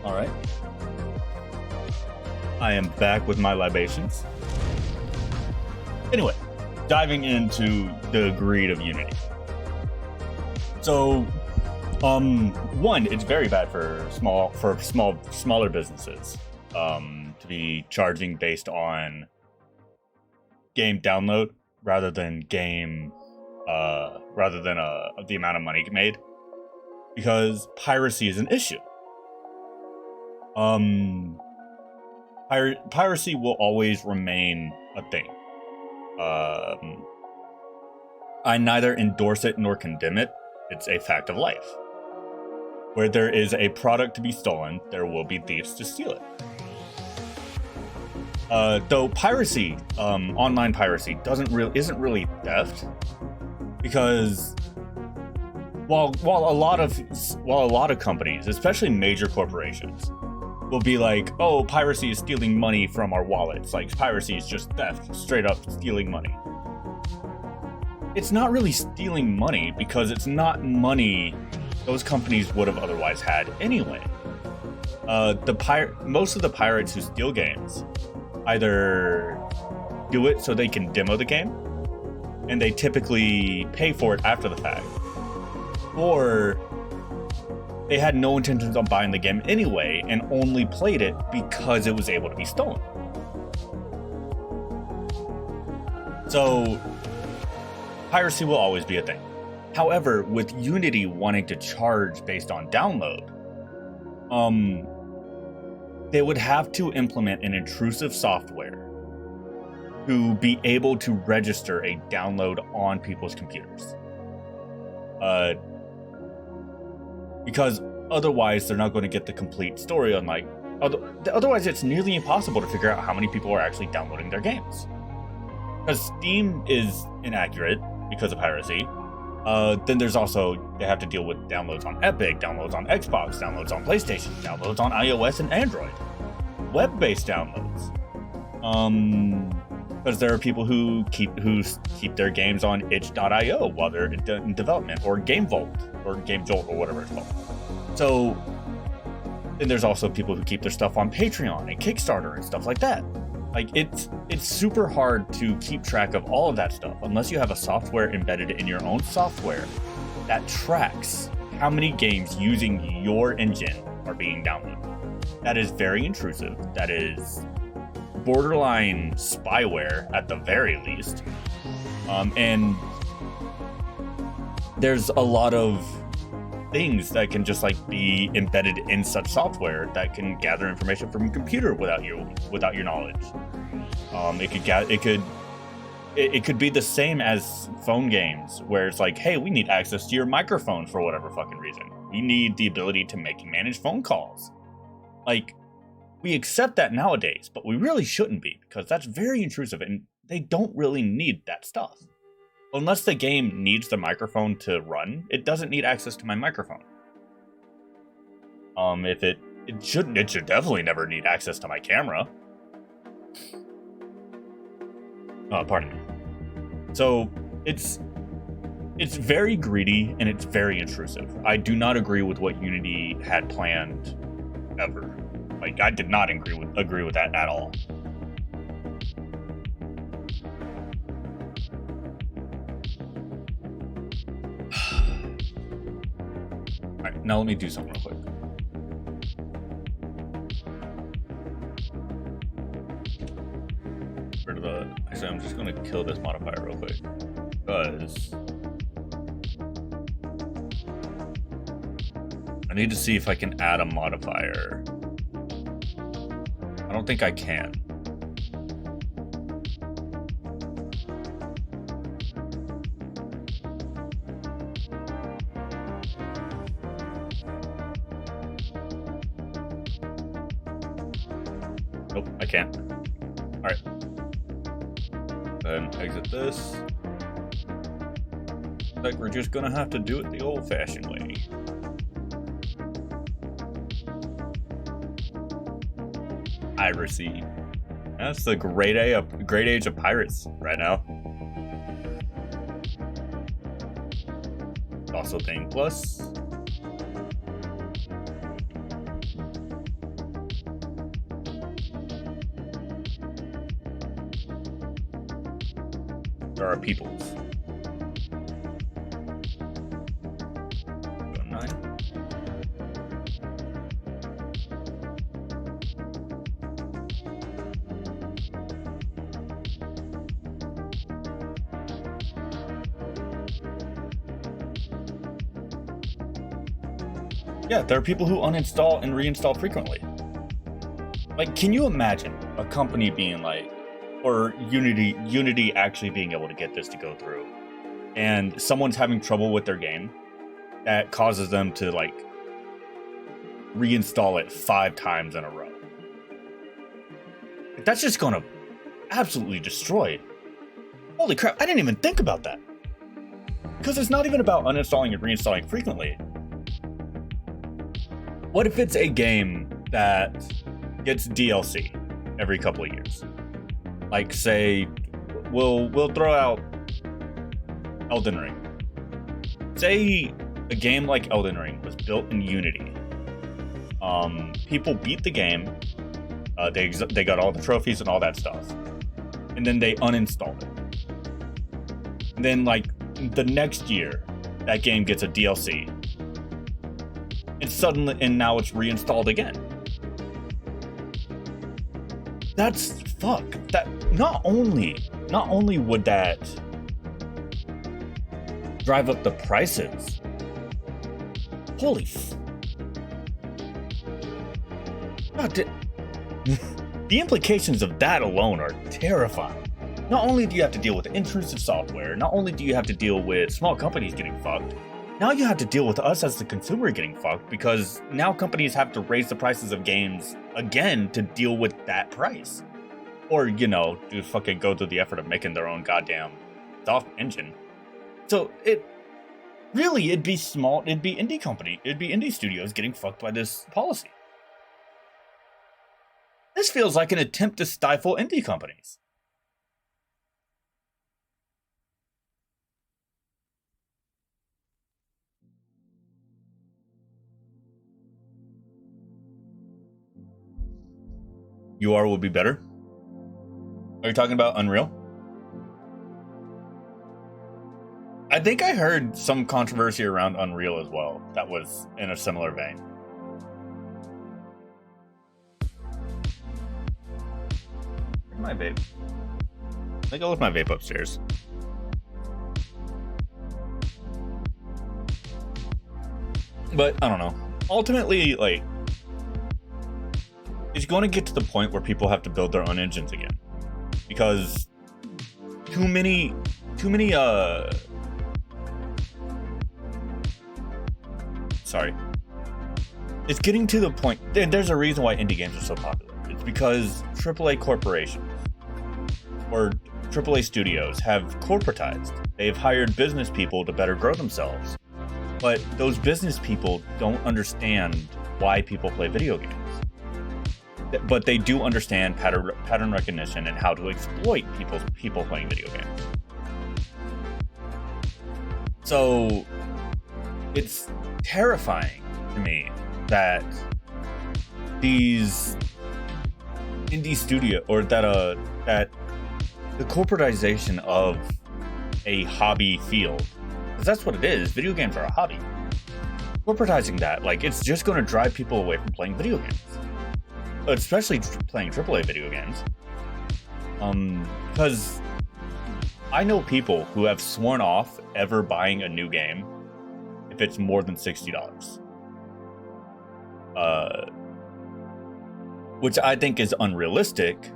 All right. I am back with my libations. Anyway, diving into the greed of Unity. So, one, it's very bad for smaller businesses to be charging based on game download rather than the amount of money made, because piracy is an issue. Piracy will always remain a thing. I neither endorse it nor condemn it. It's a fact of life. Where there is a product to be stolen, there will be thieves to steal it. Though piracy, online piracy, isn't really theft, because while a lot of companies, especially major corporations, will be like, oh, piracy is stealing money from our wallets. Like, piracy is just theft, straight up stealing money. It's not really stealing money, because it's not money those companies would have otherwise had anyway. Most of the pirates who steal games either do it so they can demo the game, and they typically pay for it after the fact, or they had no intentions on buying the game anyway and only played it because it was able to be stolen. So, piracy will always be a thing. However, with Unity wanting to charge based on download, they would have to implement an intrusive software to be able to register a download on people's computers. Because otherwise they're not going to get the complete story on, like, otherwise it's nearly impossible to figure out how many people are actually downloading their games. Because Steam is inaccurate because of piracy. Then there's also, they have to deal with downloads on Epic, downloads on Xbox, downloads on PlayStation, downloads on iOS and Android, web-based downloads. Because there are people who keep their games on itch.io while they're in development, or Game Vault, or Game Jolt, or whatever it's called. So, then there's also people who keep their stuff on Patreon and Kickstarter and stuff like that. Like, it's super hard to keep track of all of that stuff unless you have a software embedded in your own software that tracks how many games using your engine are being downloaded. That is very intrusive. That is borderline spyware at the very least. And there's a lot of things that can just like be embedded in such software that can gather information from your computer without your knowledge. It could be the same as phone games, where it's like, hey, we need access to your microphone for whatever fucking reason. We need the ability to make and manage phone calls. Like, we accept that nowadays, but we really shouldn't be, because that's very intrusive, and they don't really need that stuff. Unless the game needs the microphone to run, it doesn't need access to my microphone. It should definitely never need access to my camera. Pardon me. So, it's very greedy, and it's very intrusive. I do not agree with what Unity had planned, ever. Like, I did not agree with that at all. Alright, now let me do something real quick. Actually, I'm just gonna kill this modifier real quick, because I need to see if I can add a modifier. I don't think I can. Nope, I can't. Alright. Then exit this. Like, we're just gonna have to do it the old-fashioned way. Piracy. That's the great age of pirates right now. Also thing plus. There are peoples. Go 9. Yeah, there are people who uninstall and reinstall frequently. Like, can you imagine a company being like, or Unity actually being able to get this to go through, and someone's having trouble with their game that causes them to like reinstall it 5 times in a row? That's just gonna absolutely destroy it. Holy crap, I didn't even think about that. Because it's not even about uninstalling and reinstalling frequently. What if it's a game that gets DLC every couple of years? Like, say, we'll throw out Elden Ring. Say a game like Elden Ring was built in Unity. People beat the game. They got all the trophies and all that stuff, and then they uninstalled it. And then, like, the next year, that game gets a DLC. And now it's reinstalled again. That's fuck. That not only would that drive up the prices. Holy God, the implications of that alone are terrifying. Not only do you have to deal with intrusive software, not only do you have to deal with small companies getting fucked, now you have to deal with us as the consumer getting fucked, because now companies have to raise the prices of games again to deal with that price. Or, you know, to fucking go through the effort of making their own goddamn soft engine. So it'd be indie studios getting fucked by this policy. This feels like an attempt to stifle indie companies. UR would be better? Are you talking about Unreal? I think I heard some controversy around Unreal as well that was in a similar vein. Where's my vape? I think I left my vape upstairs. But I don't know. Ultimately, like, it's going to get to the point where people have to build their own engines again, because too many it's getting to the point. There's a reason why indie games are so popular. It's because AAA corporations or AAA studios have corporatized. They've hired business people to better grow themselves, but those business people don't understand why people play video games. But they do understand pattern recognition and how to exploit people playing video games. So it's terrifying to me that these indie studio, or that the corporatization of a hobby field, because that's what it is. Video games are a hobby. Corporatizing that, like, it's just going to drive people away from playing video games. Especially playing AAA video games. Because I know people who have sworn off ever buying a new game if it's more than $60. Which I think is unrealistic.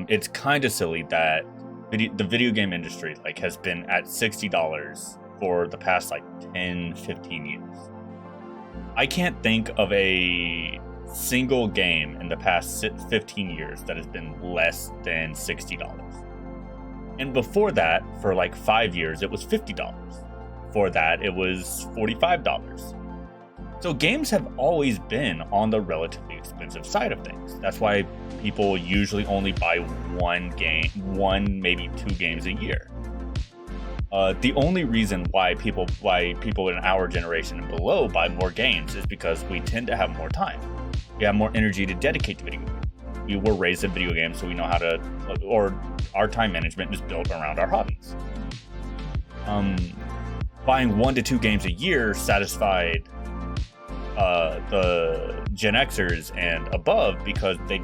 It's kind of silly that the video game industry like has been at $60 for the past like 10, 15 years. I can't think of a single game in the past 15 years that has been less than $60. And before that, for like 5 years, it was $50. Before that, it was $45. So games have always been on the relatively expensive side of things. That's why people usually only buy one, maybe 2 games a year. The only reason why people in our generation and below buy more games is because we tend to have more time. We have more energy to dedicate to video games. We were raised in video games, so we know how to, or our time management is built around our hobbies. buying 1 to 2 games a year satisfied the Gen Xers and above because they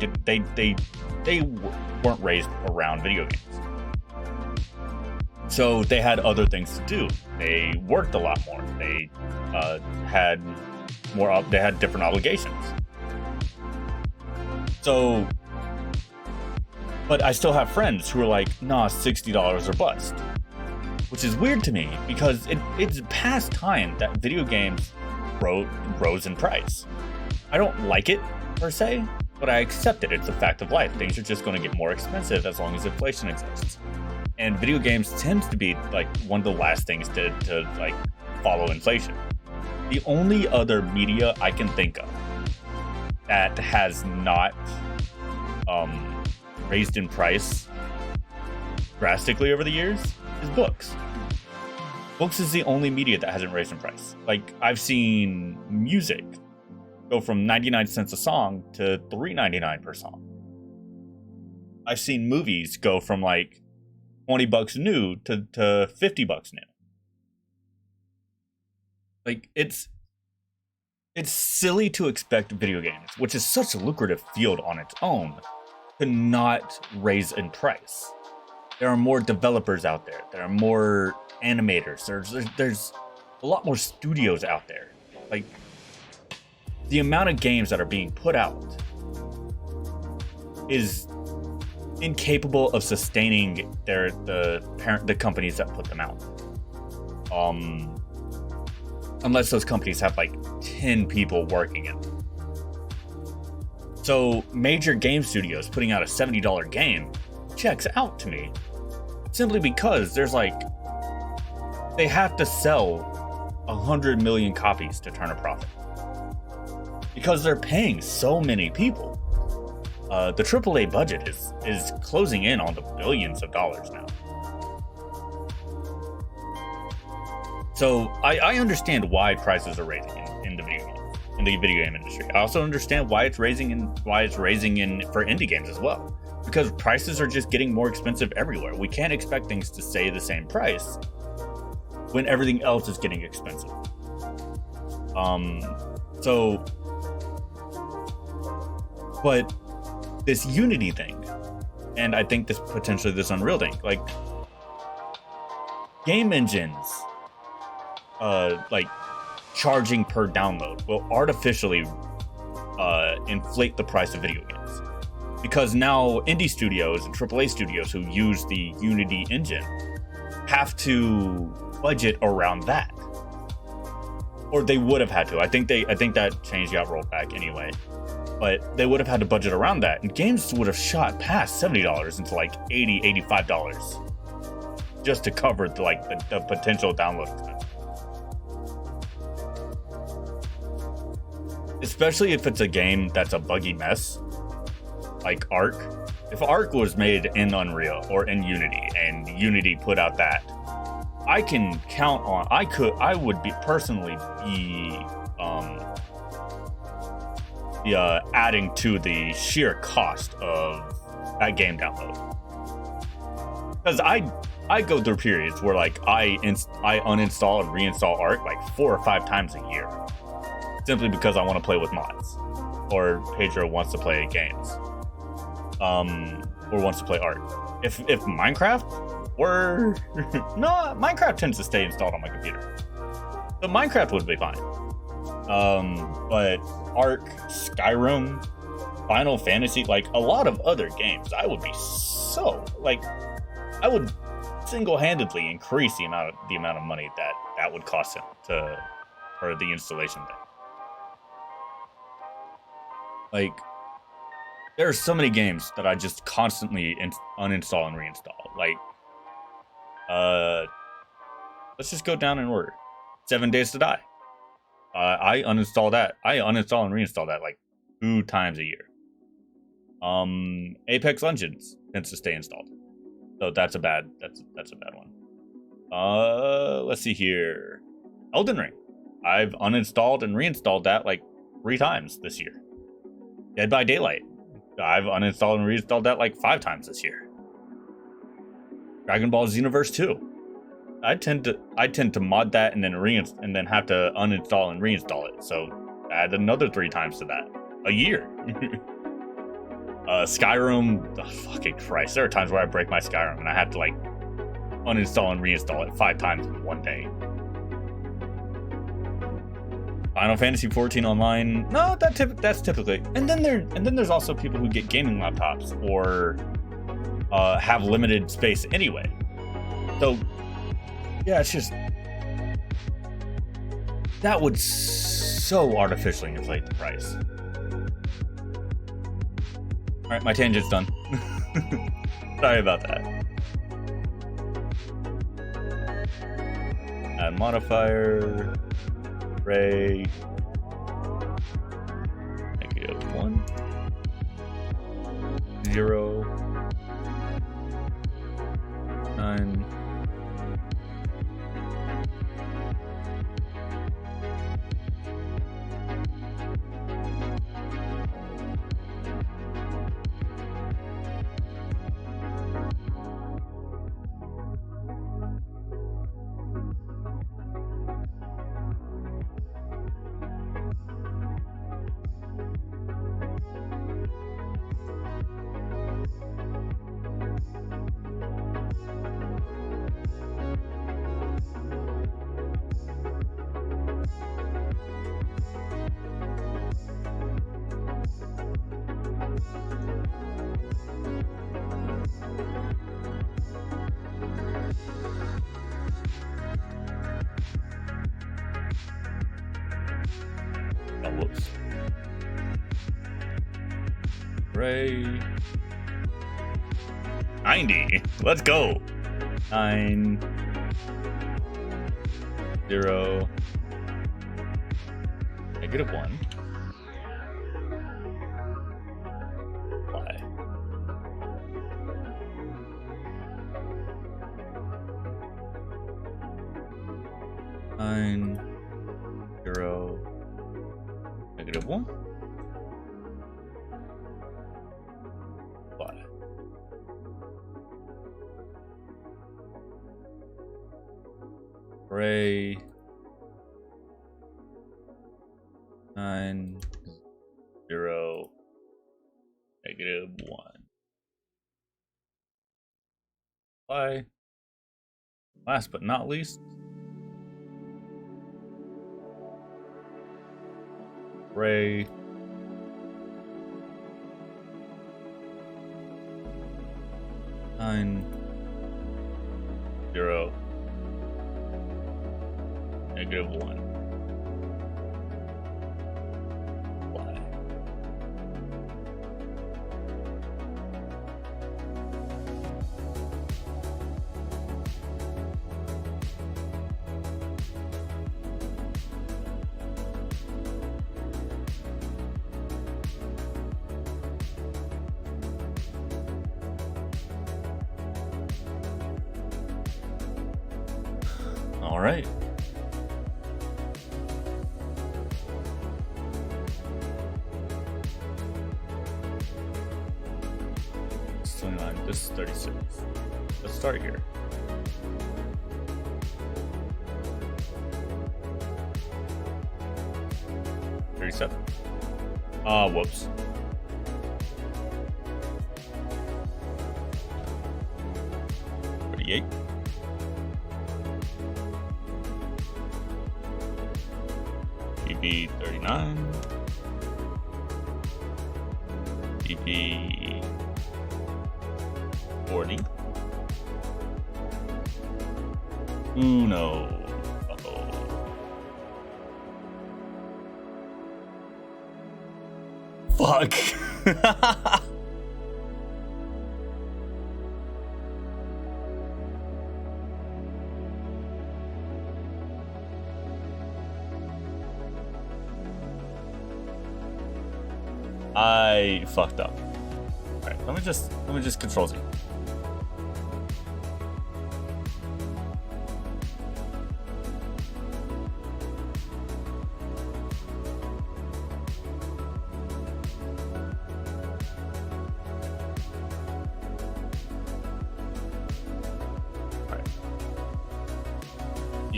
weren't raised around video games. So they had other things to do. They worked a lot more. They had more. They had different obligations. So, but I still have friends who are like, "Nah, $60 or bust," which is weird to me because it's past time that video games rose in price. I don't like it per se, but I accept it. It's a fact of life. Things are just going to get more expensive as long as inflation exists. And video games tends to be like one of the last things to like follow inflation. The only other media I can think of that has not raised in price drastically over the years is books. Books is the only media that hasn't raised in price. Like, I've seen music go from 99 cents a song to $3.99 per song. I've seen movies go from like $20 new to $50 new. Like, it's silly to expect video games, which is such a lucrative field on its own, to not raise in price. There are more developers out there. There are more animators. There's a lot more studios out there. Like, the amount of games that are being put out is incapable of sustaining the companies that put them out. Unless those companies have like 10 people working in them. So major game studios putting out a $70 game checks out to me, simply because there's like, they have to sell 100 million copies to turn a profit, because they're paying so many people. The AAA budget is closing in on the billions of dollars now. So I understand why prices are raising in the video game industry. I also understand why it's raising in for indie games as well, because prices are just getting more expensive everywhere. We can't expect things to stay the same price when everything else is getting expensive. But this Unity thing, and I think this Unreal thing, like, game engines, like charging per download will artificially inflate the price of video games, because now indie studios and AAA studios who use the Unity engine have to budget around that, or they would have had to. I think that change got rolled back anyway, but they would have had to budget around that, and games would have shot past $70 into like $80, $85 just to cover the potential download expense. Especially if it's a game that's a buggy mess, like Ark. If Ark was made in Unreal or in Unity, and Unity put out that, I can count on, I would be personally be adding to the sheer cost of that game download. Because I go through periods where like I uninstall and reinstall Ark like 4 or 5 times a year, simply because I want to play with mods, or Pedro wants to play games, or wants to play Ark. If Minecraft were no, Minecraft tends to stay installed on my computer, so Minecraft would be fine. But Ark, Skyrim, Final Fantasy, like a lot of other games, I would be so like, I would single-handedly increase the amount of money that would cost him for the installation thing. Like, there are so many games that I just constantly uninstall and reinstall. Like, let's just go down in order. 7 Days to Die. I uninstall that. I uninstall and reinstall that like 2 times a year. Apex Legends tends to stay installed, so that's a bad one. Let's see here. Elden Ring. I've uninstalled and reinstalled that like 3 times this year. Dead by Daylight. I've uninstalled and reinstalled that like 5 times this year. Dragon Ball Xenoverse 2. I tend to mod that and then and then have to uninstall and reinstall it. So add another 3 times to that a year. Skyrim, oh, fucking Christ! There are times where I break my Skyrim and I have to like uninstall and reinstall it 5 times in one day. Final Fantasy 14 online, no, that's typically. And then there's also people who get gaming laptops or have limited space anyway. So yeah, it's just that would so artificially inflate the price. All right, my tangent's done. Sorry about that. Add modifier. Array. -1. 0. 9. Oh, whoops. Array. 90. Let's go. 9. 0. -1. Why? Nine. 0. -1. Why? Array. 9. 0. -1. Why? Last but not least, array. 9. 0. -1. Why? All right. It's 29. This is 36. Let's start here. $37. Whoops. $38. PP 39. PP 40. Uno. Uh-oh. Fuck. I fucked up. All right, let me just Control Z.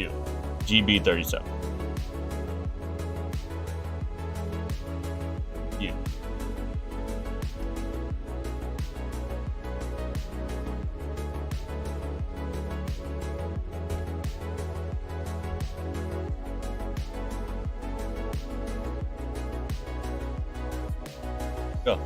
U. GB37. U. Go.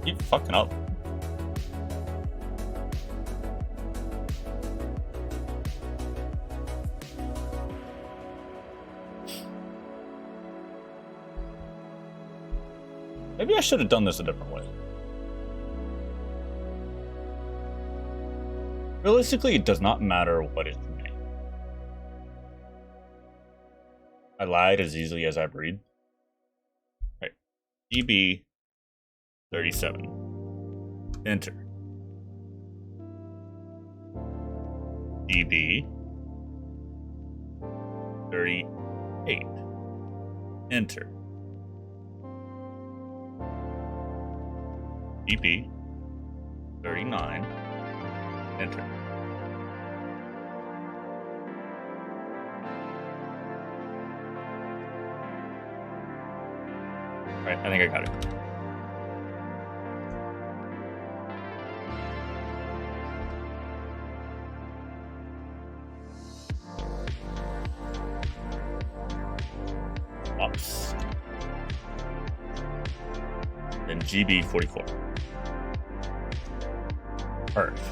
Keep fucking up. Maybe I should have done this a different way. Realistically, it does not matter what is named. I lied as easily as I breathe. Right. GB37. Enter. GB38. Enter. GB39. Enter. Right, I think I got it. Ops. Then GB44. Perf.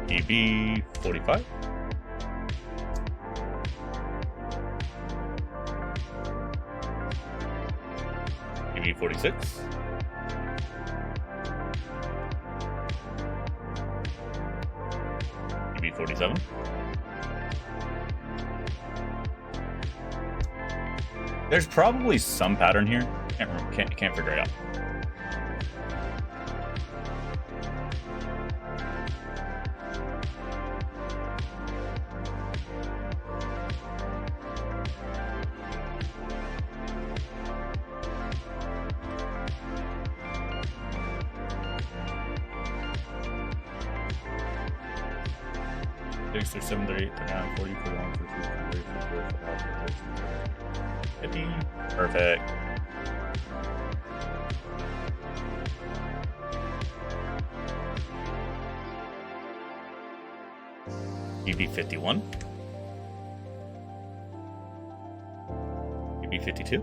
GB45. GB46. GB47. There's probably some pattern here. Can't figure it out. Six or 7 or 8 or 9, 40, 41, 42, 43, 44, 50. Perfect. GB51. GB52.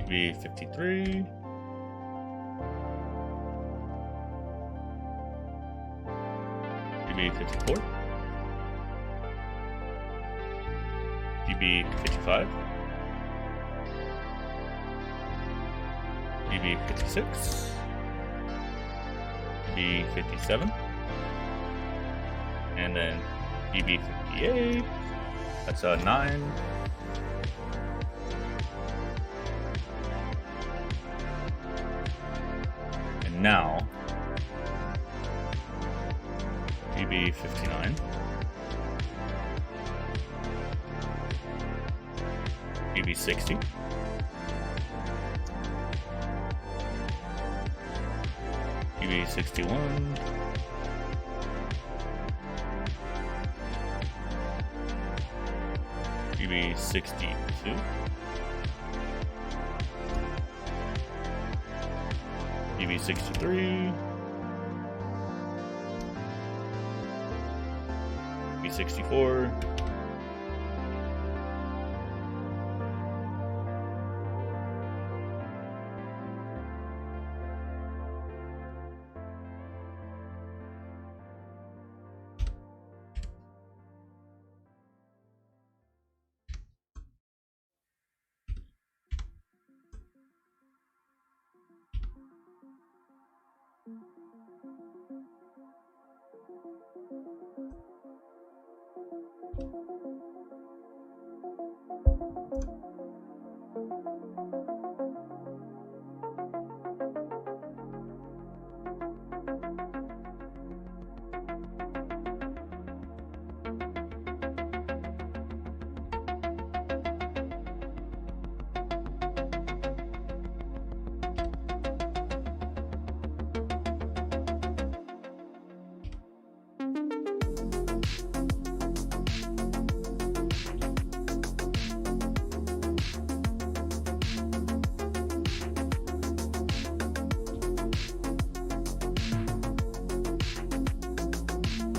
GB53. GB54. GB55. GB56. GB57. And then GB58. That's a 9. And now GB59. GB60. GB61. GB62. GB63. GB64.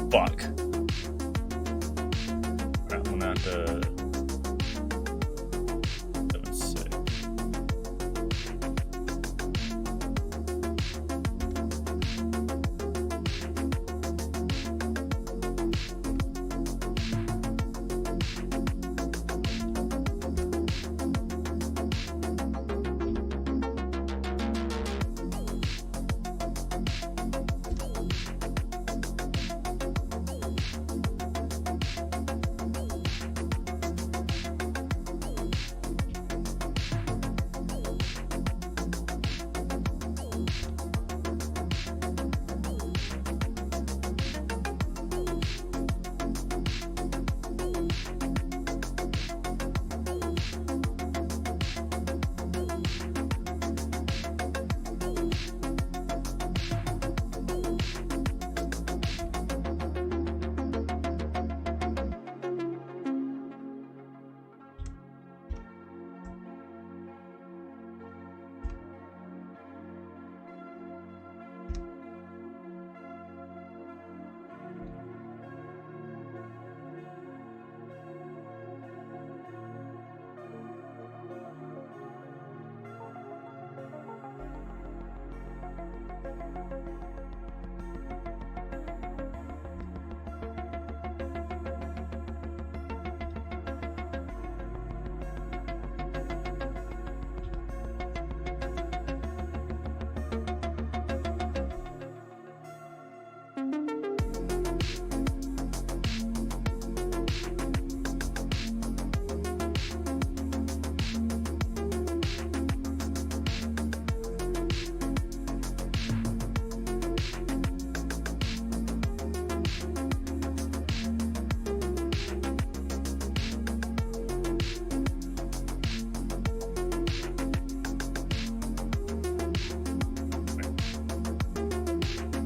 fuck. I'm gonna have to 7, 6.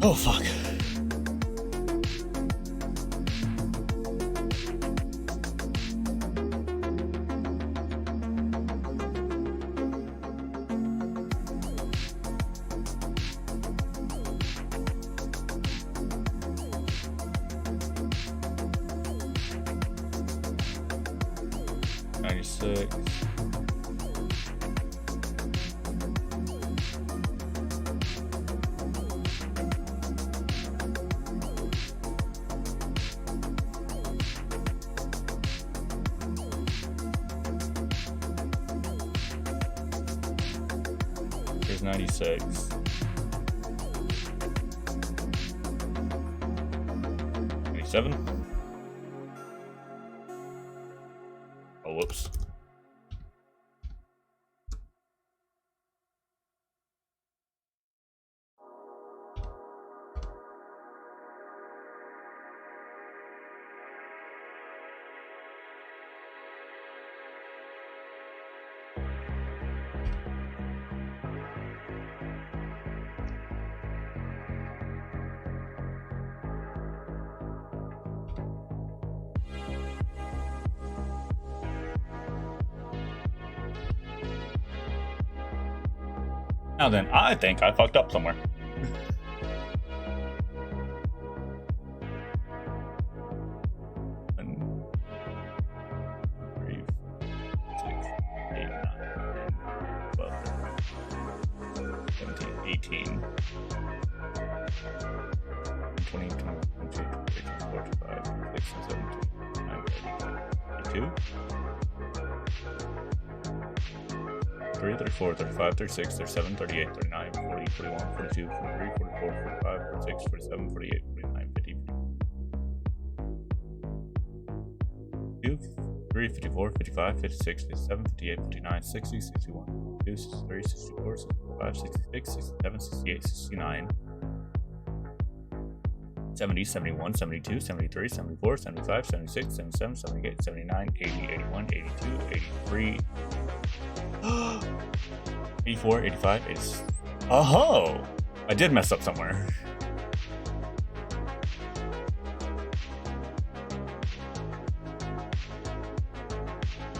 Oh fuck. Six. Here's 96. 97. Oh, whoops. Now then, I think I fucked up somewhere. One, 3, 6, 8, 9, 12, 17, 18, 20, 21, 22, 23, 24, 25, 26, 27, 29, 30, 32. 33, 34, 35, 36, 37, 38, 39, 40, 41, 42, 43, 44, 45, 46, 47, 48, 49, 50, 53, 54, 55, 56, 57, 58, 59, 60, 61, 62, 63, 64, 65, 66, 67, 68, 69, 70, 71, 72, 73, 74, 75, 76, 77, 78, 79, 80, 81, 82, 83, 84, 85, 86. Oh, I did mess up somewhere.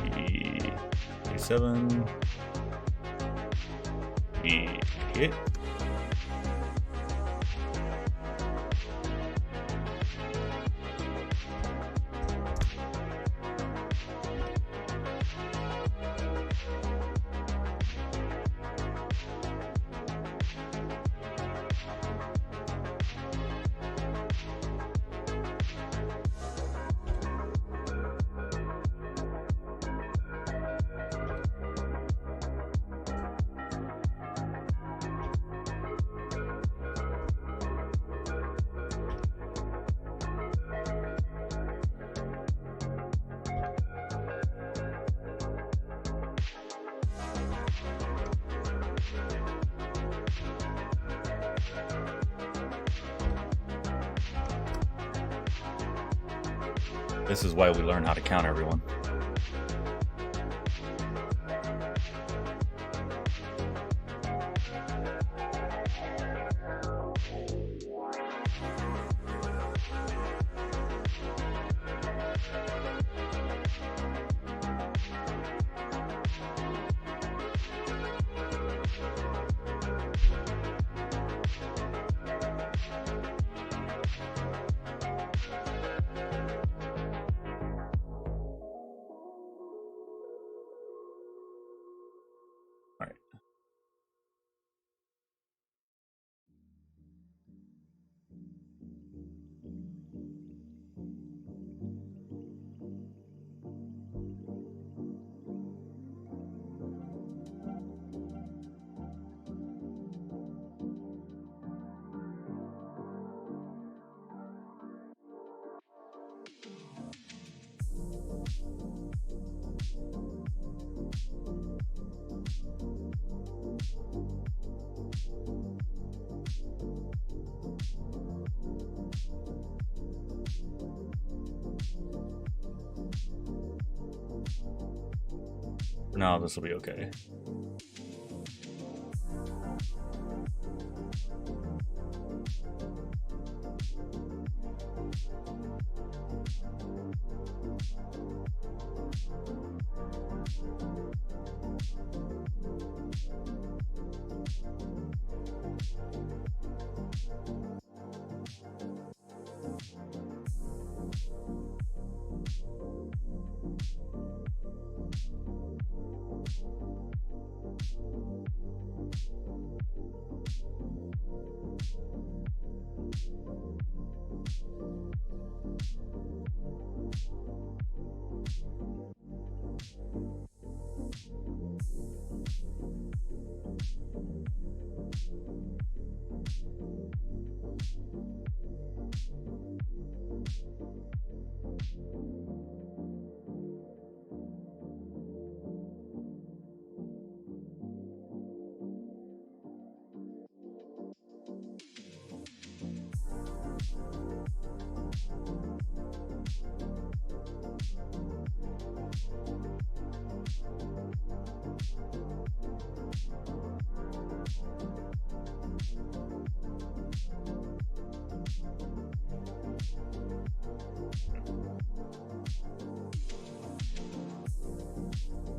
E87, E88. This is why we learn how to count, everyone. All right. No, this will be okay.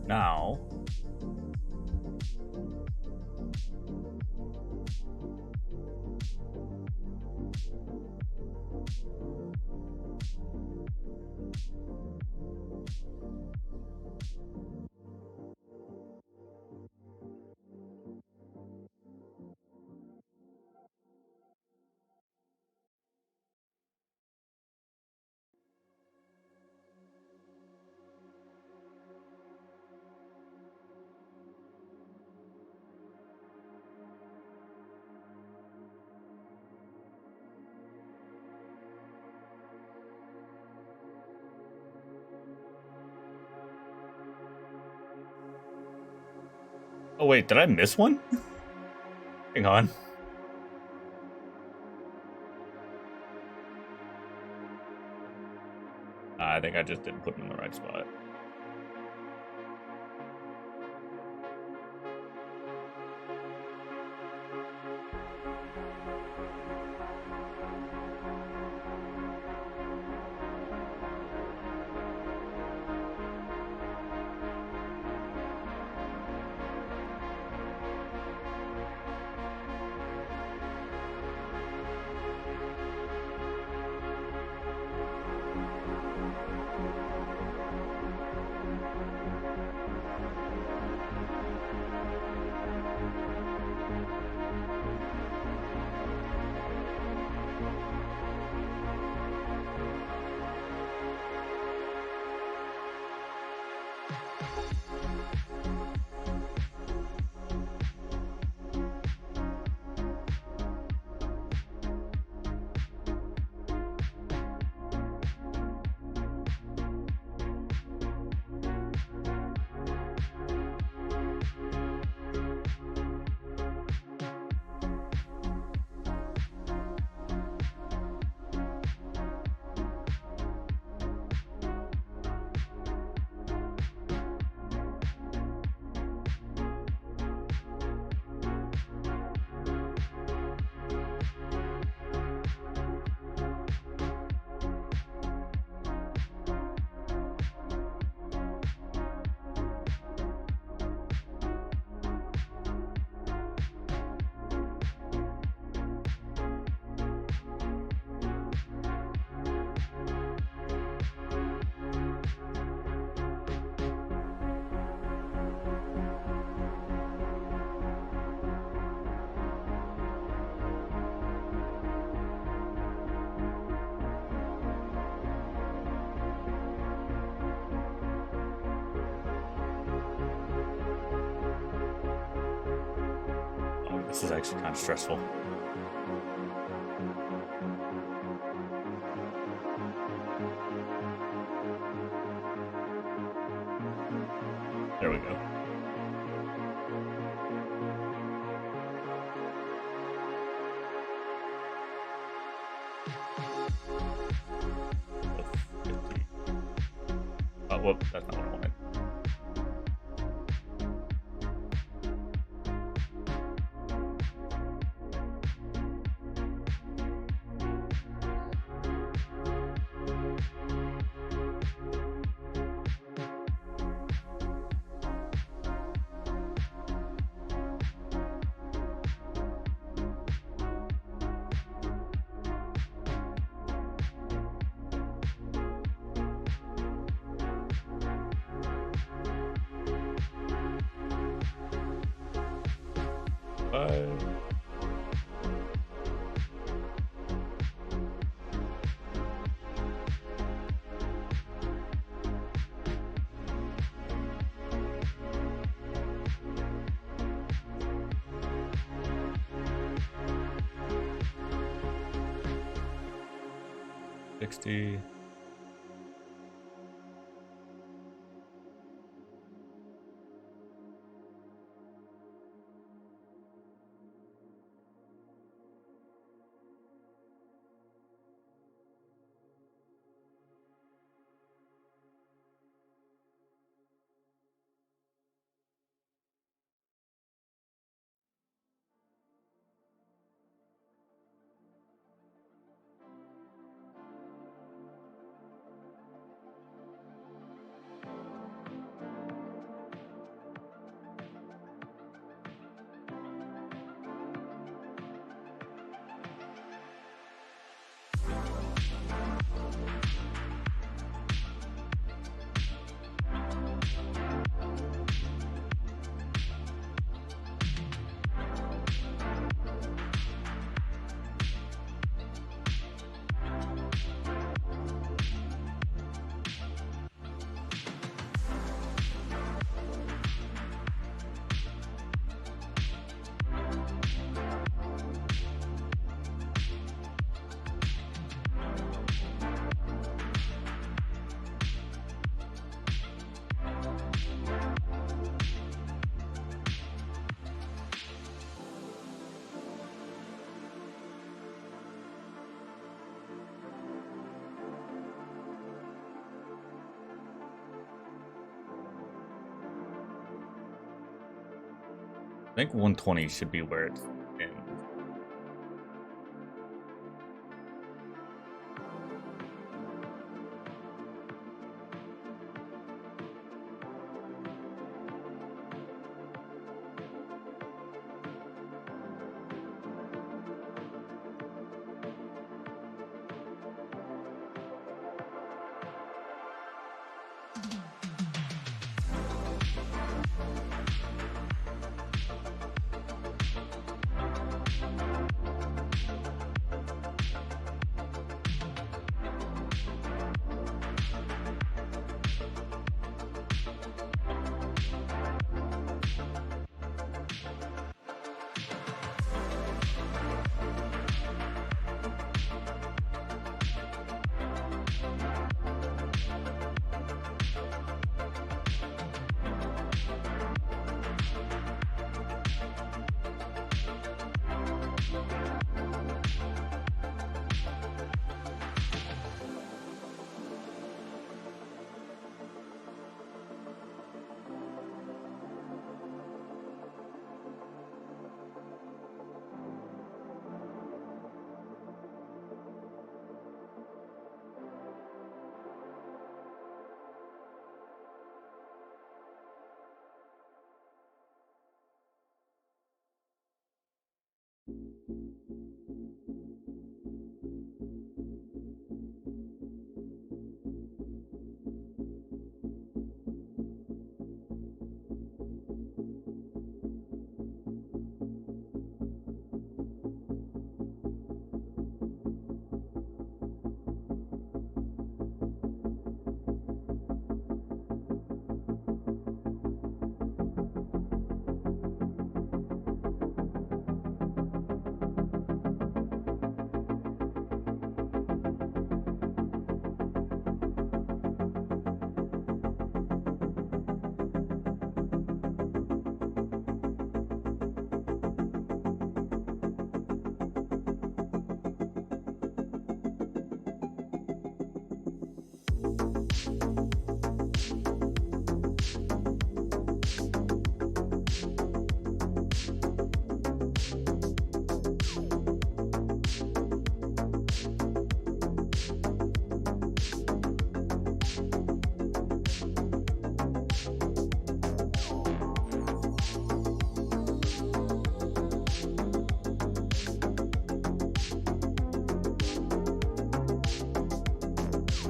Now, oh wait, did I miss one? Hang on. I think I just didn't put him in the right spot. This is actually kind of stressful. There we go. Oh, whoop, that's not what I wanted. Bye. $60. I think 120 should be where it ends.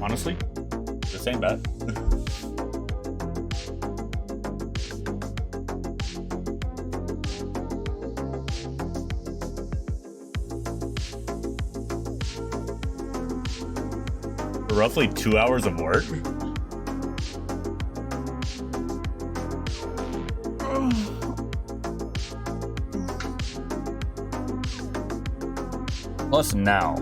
Honestly, this ain't bad. For roughly 2 hours of work? Plus now.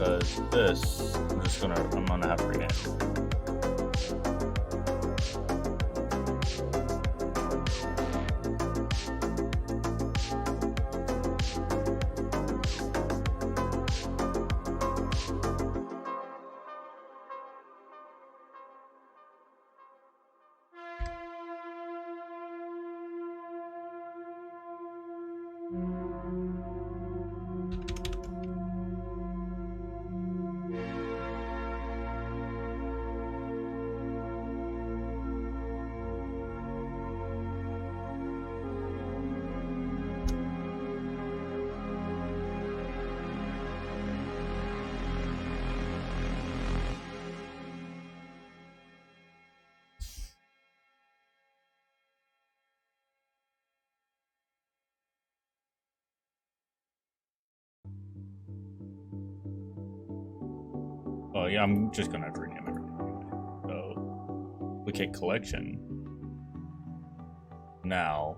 Because this, I'm gonna have to rename. Oh yeah, I'm just gonna have to rename everything anyway. So we hit collection. Now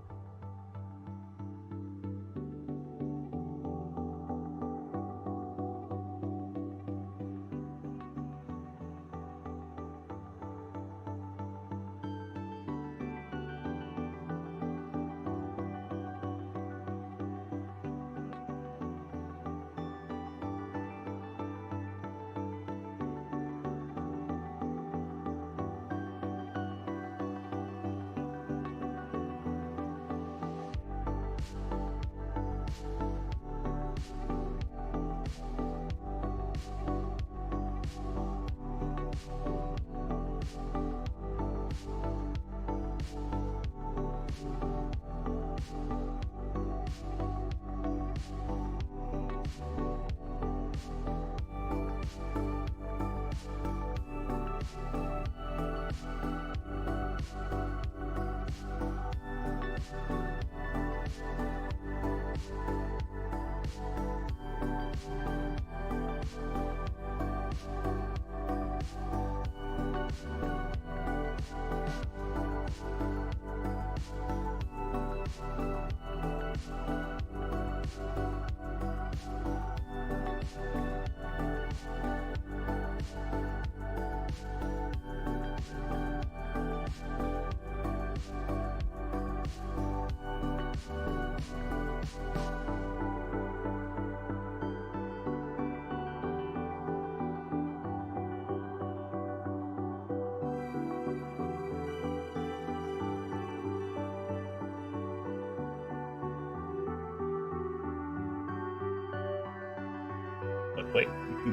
But wait,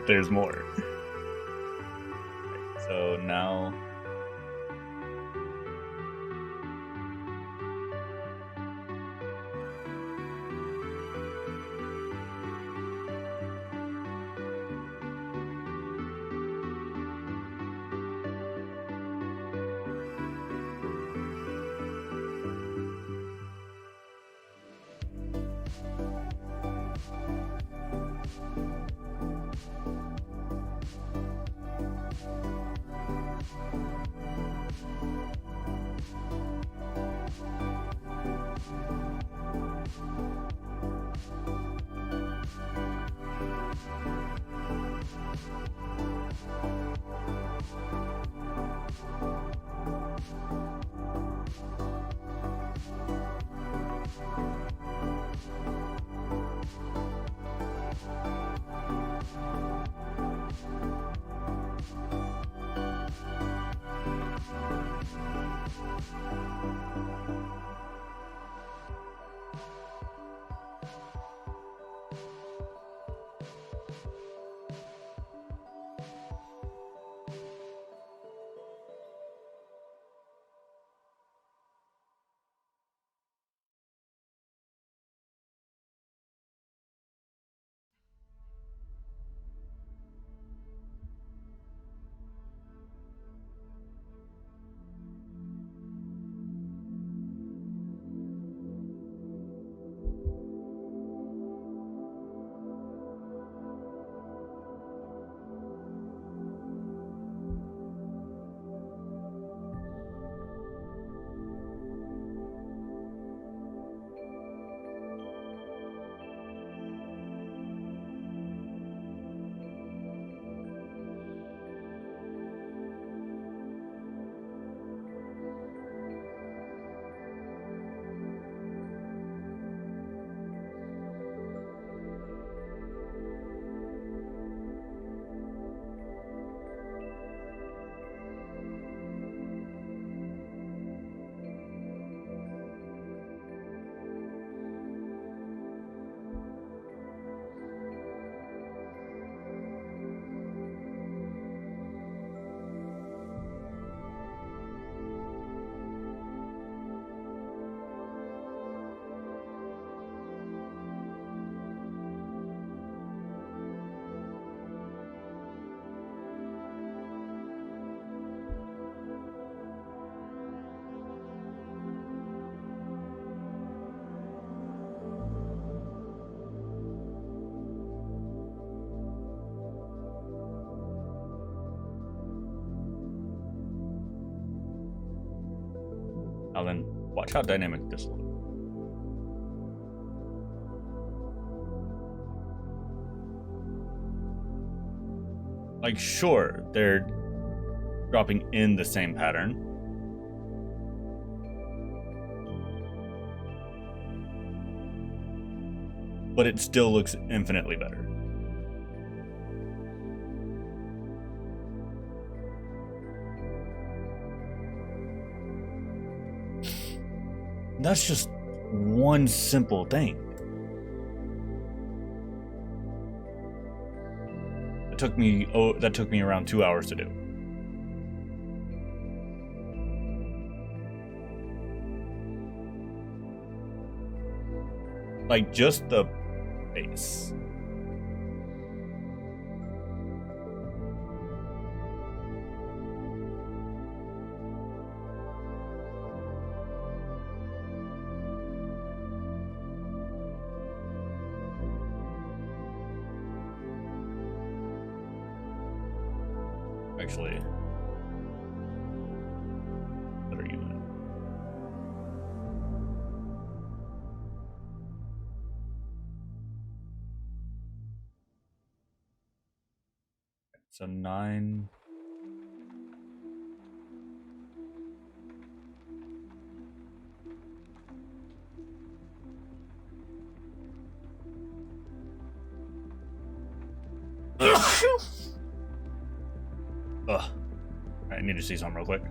there's more. So now Alan, watch how dynamic this looks. Like, sure, they're dropping in the same pattern, but it still looks infinitely better. That's just one simple thing. That took me around 2 hours to do. Like, just the base. Actually, what are you in? So 9. Ugh. I need to see something real quick.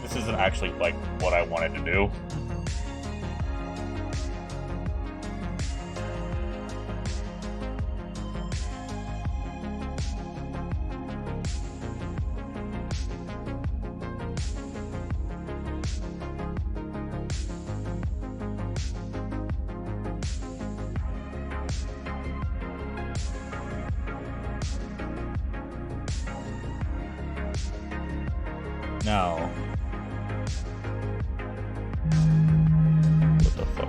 This isn't actually like what I wanted to do. Now, what the fuck?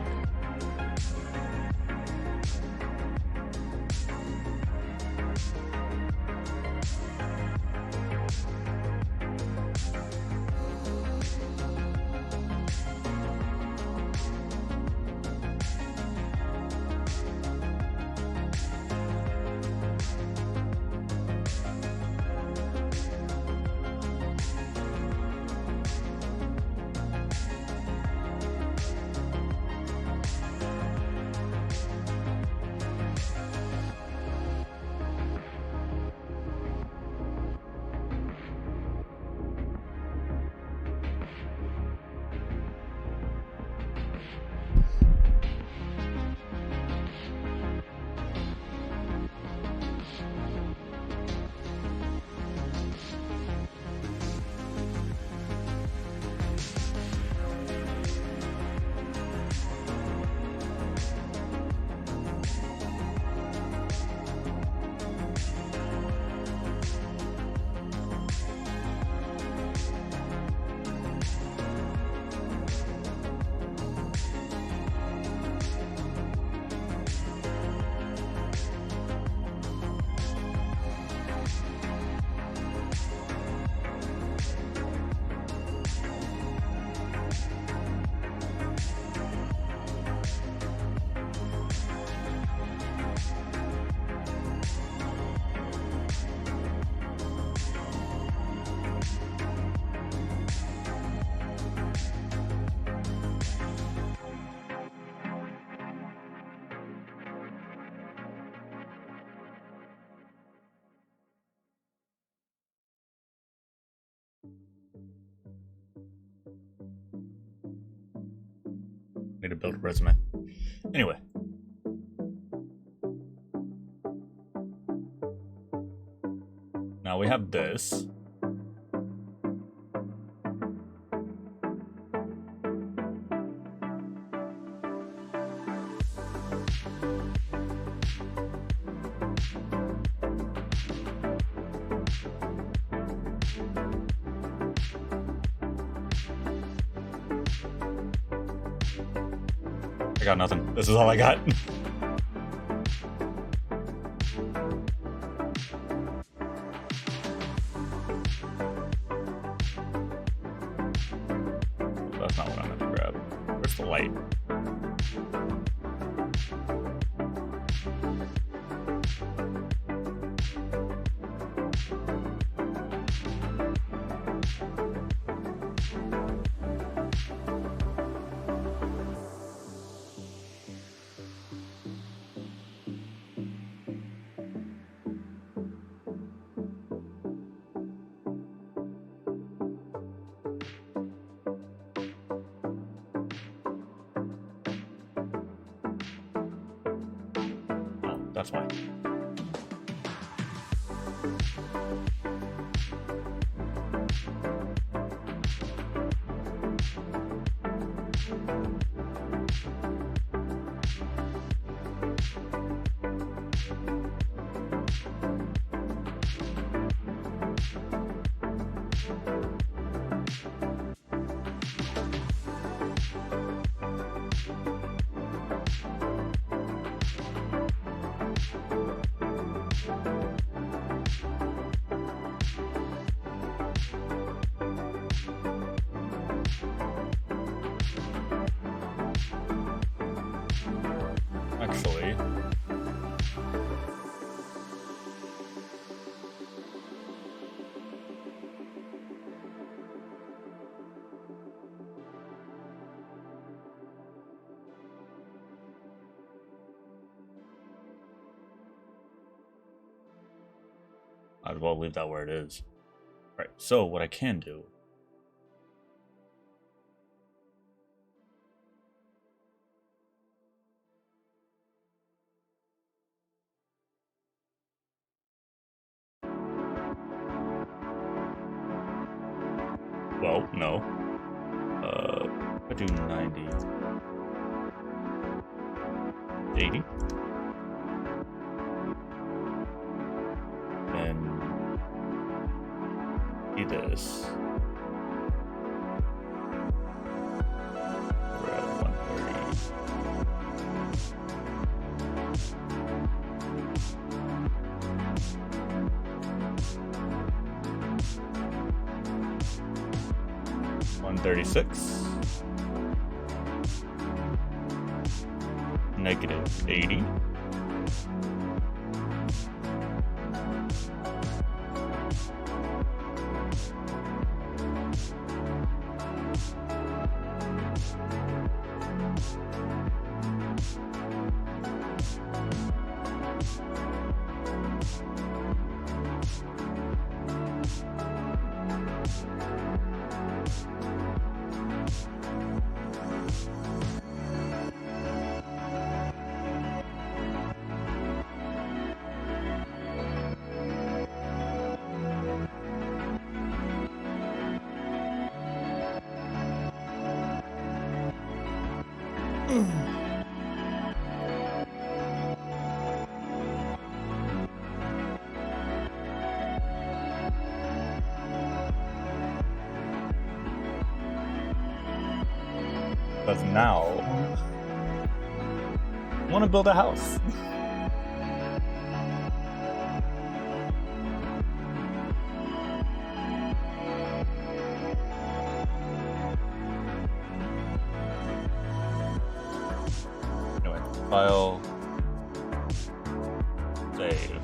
Need to build a resume. Anyway. Now we have this. I got nothing. This is all I got. That's not what I'm gonna grab. Where's the light? That's why. Actually, might as well leave that where it is. Right, so what I can do no. I do 90. 80. And do this. We're at 130. 136. Negative 80. Because now I want to build a house. Anyway, file, save.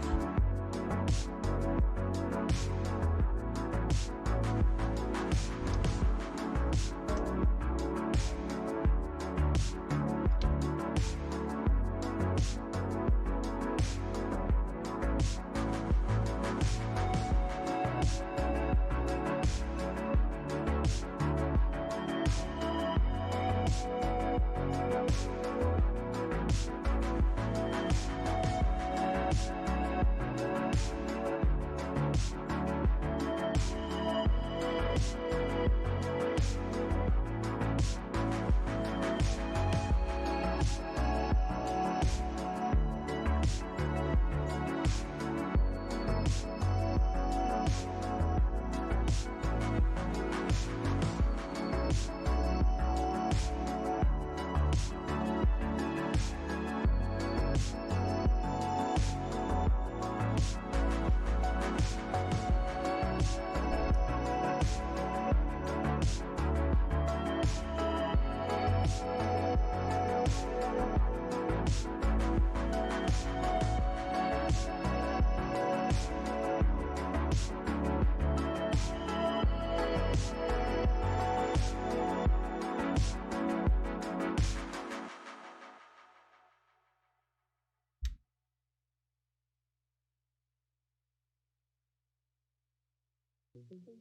Nice.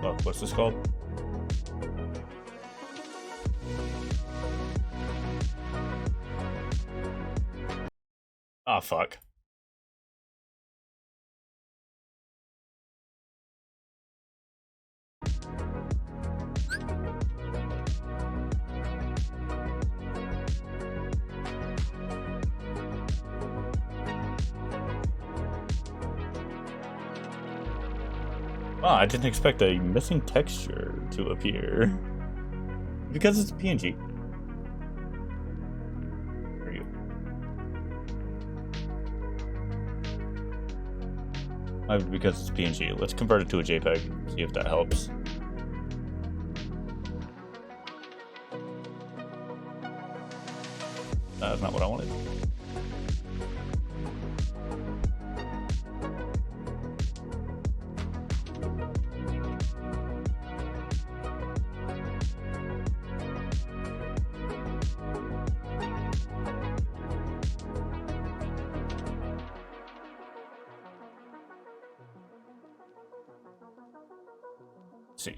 Oh, what's this called? Ah, fuck. Wow, I didn't expect a missing texture to appear. Because it's a PNG. There you go. Might be because it's PNG. Let's convert it to a JPEG, see if that helps. That's not what I wanted. See.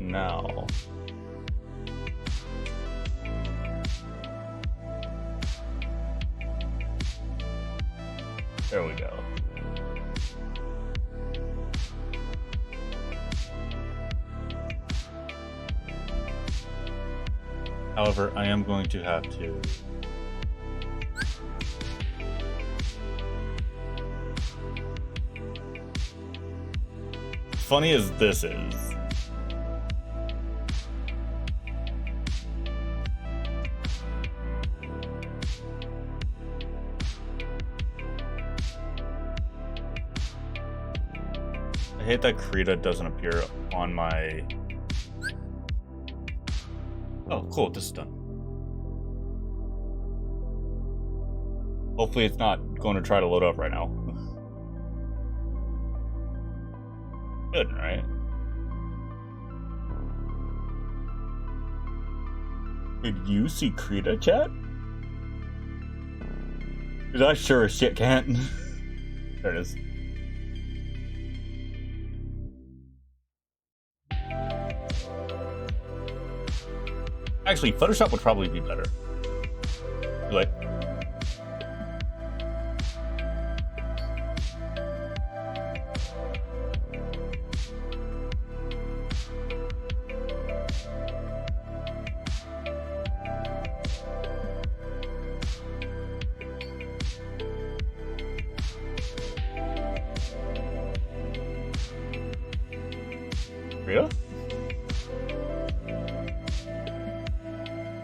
Now. There we go. However, I am going to have to funny as this is, I hate that Krita doesn't appear on my... Oh, cool, this is done. Hopefully it's not going to try to load up right now. Good, right? Did you see Krita, chat? Because I sure as shit can't. There it is. Actually, Photoshop would probably be better. Like, Rhea?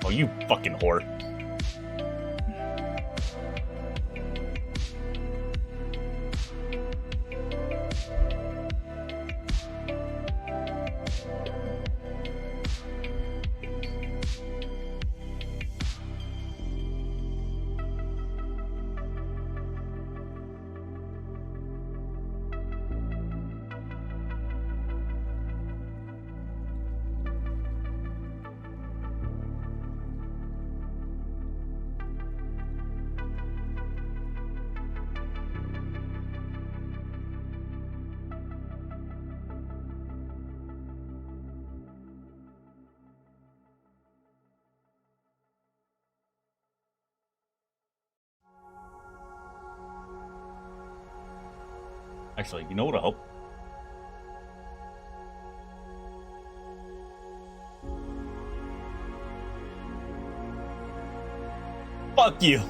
Oh, you fucking whore. Actually, you know what'll help? Fuck you.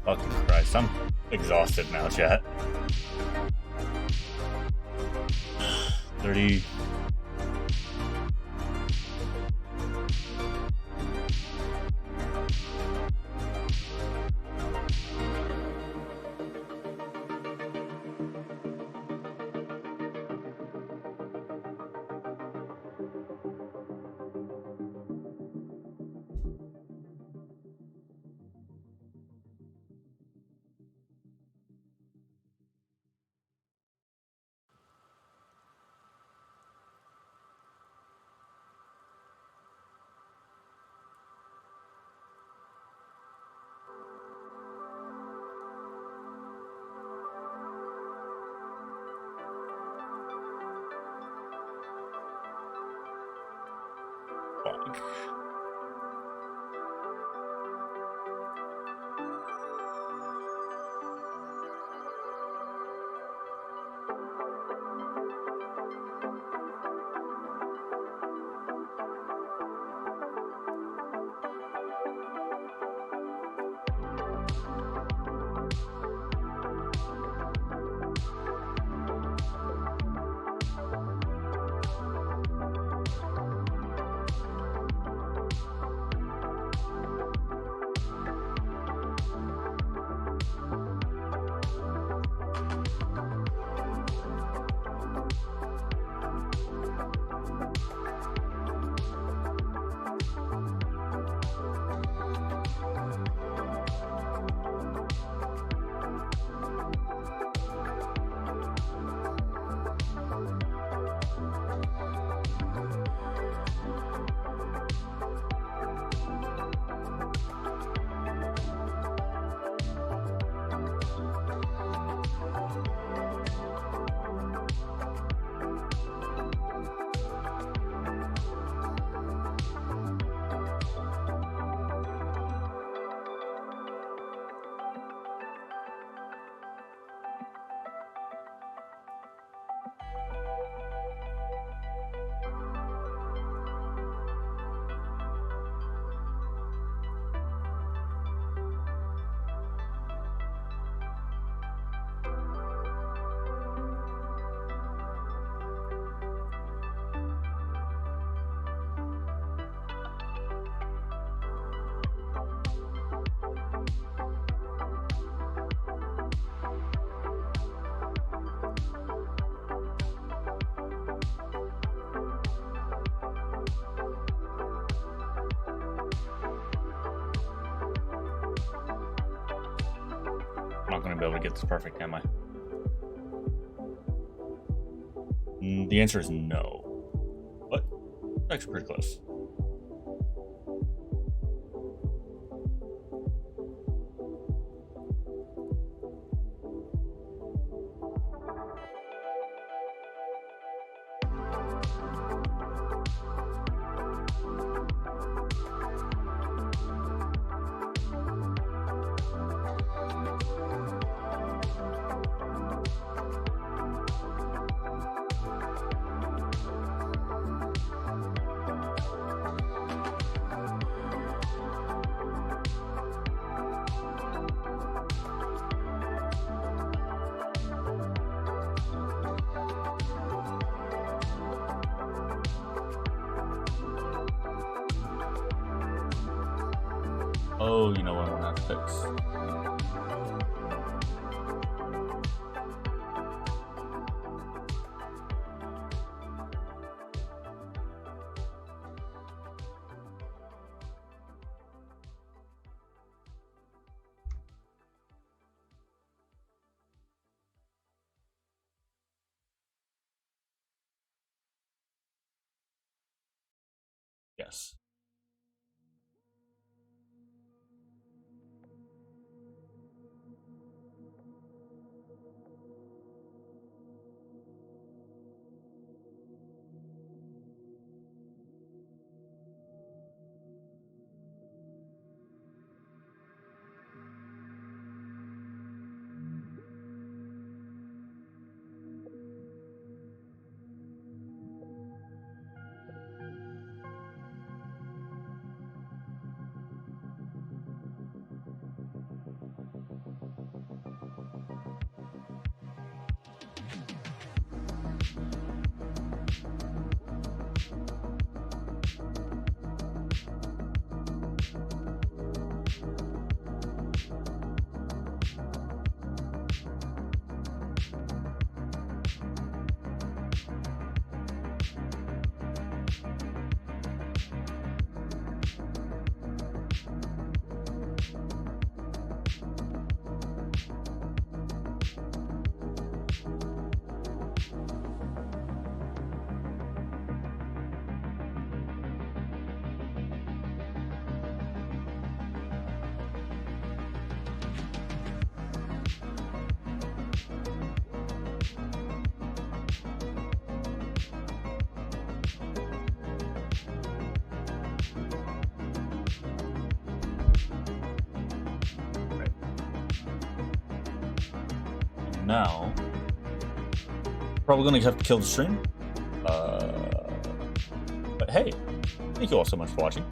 Fucking Christ, I'm exhausted now, chat. 30. Fuck. I'm not gonna be able to get this perfect, am I? The answer is no. But that's actually pretty close. Oh, you know what I'm gonna have to fix. Yes. now, probably gonna have to kill the stream. But hey, thank you all so much for watching.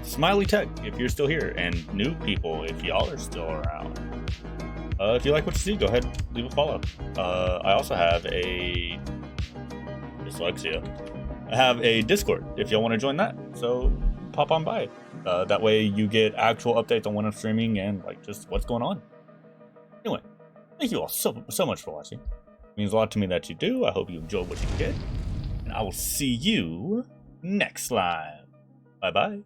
Smiley Tech, if you're still here, and new people, if y'all are still around. If you like what you see, go ahead, leave a follow. I also have a dyslexia. I have a Discord if y'all want to join that. So pop on by. That way you get actual updates on when I'm streaming and like just what's going on. Anyway, thank you all so much for watching. It means a lot to me that you do. I hope you enjoyed what you did. And I will see you next live. Bye bye.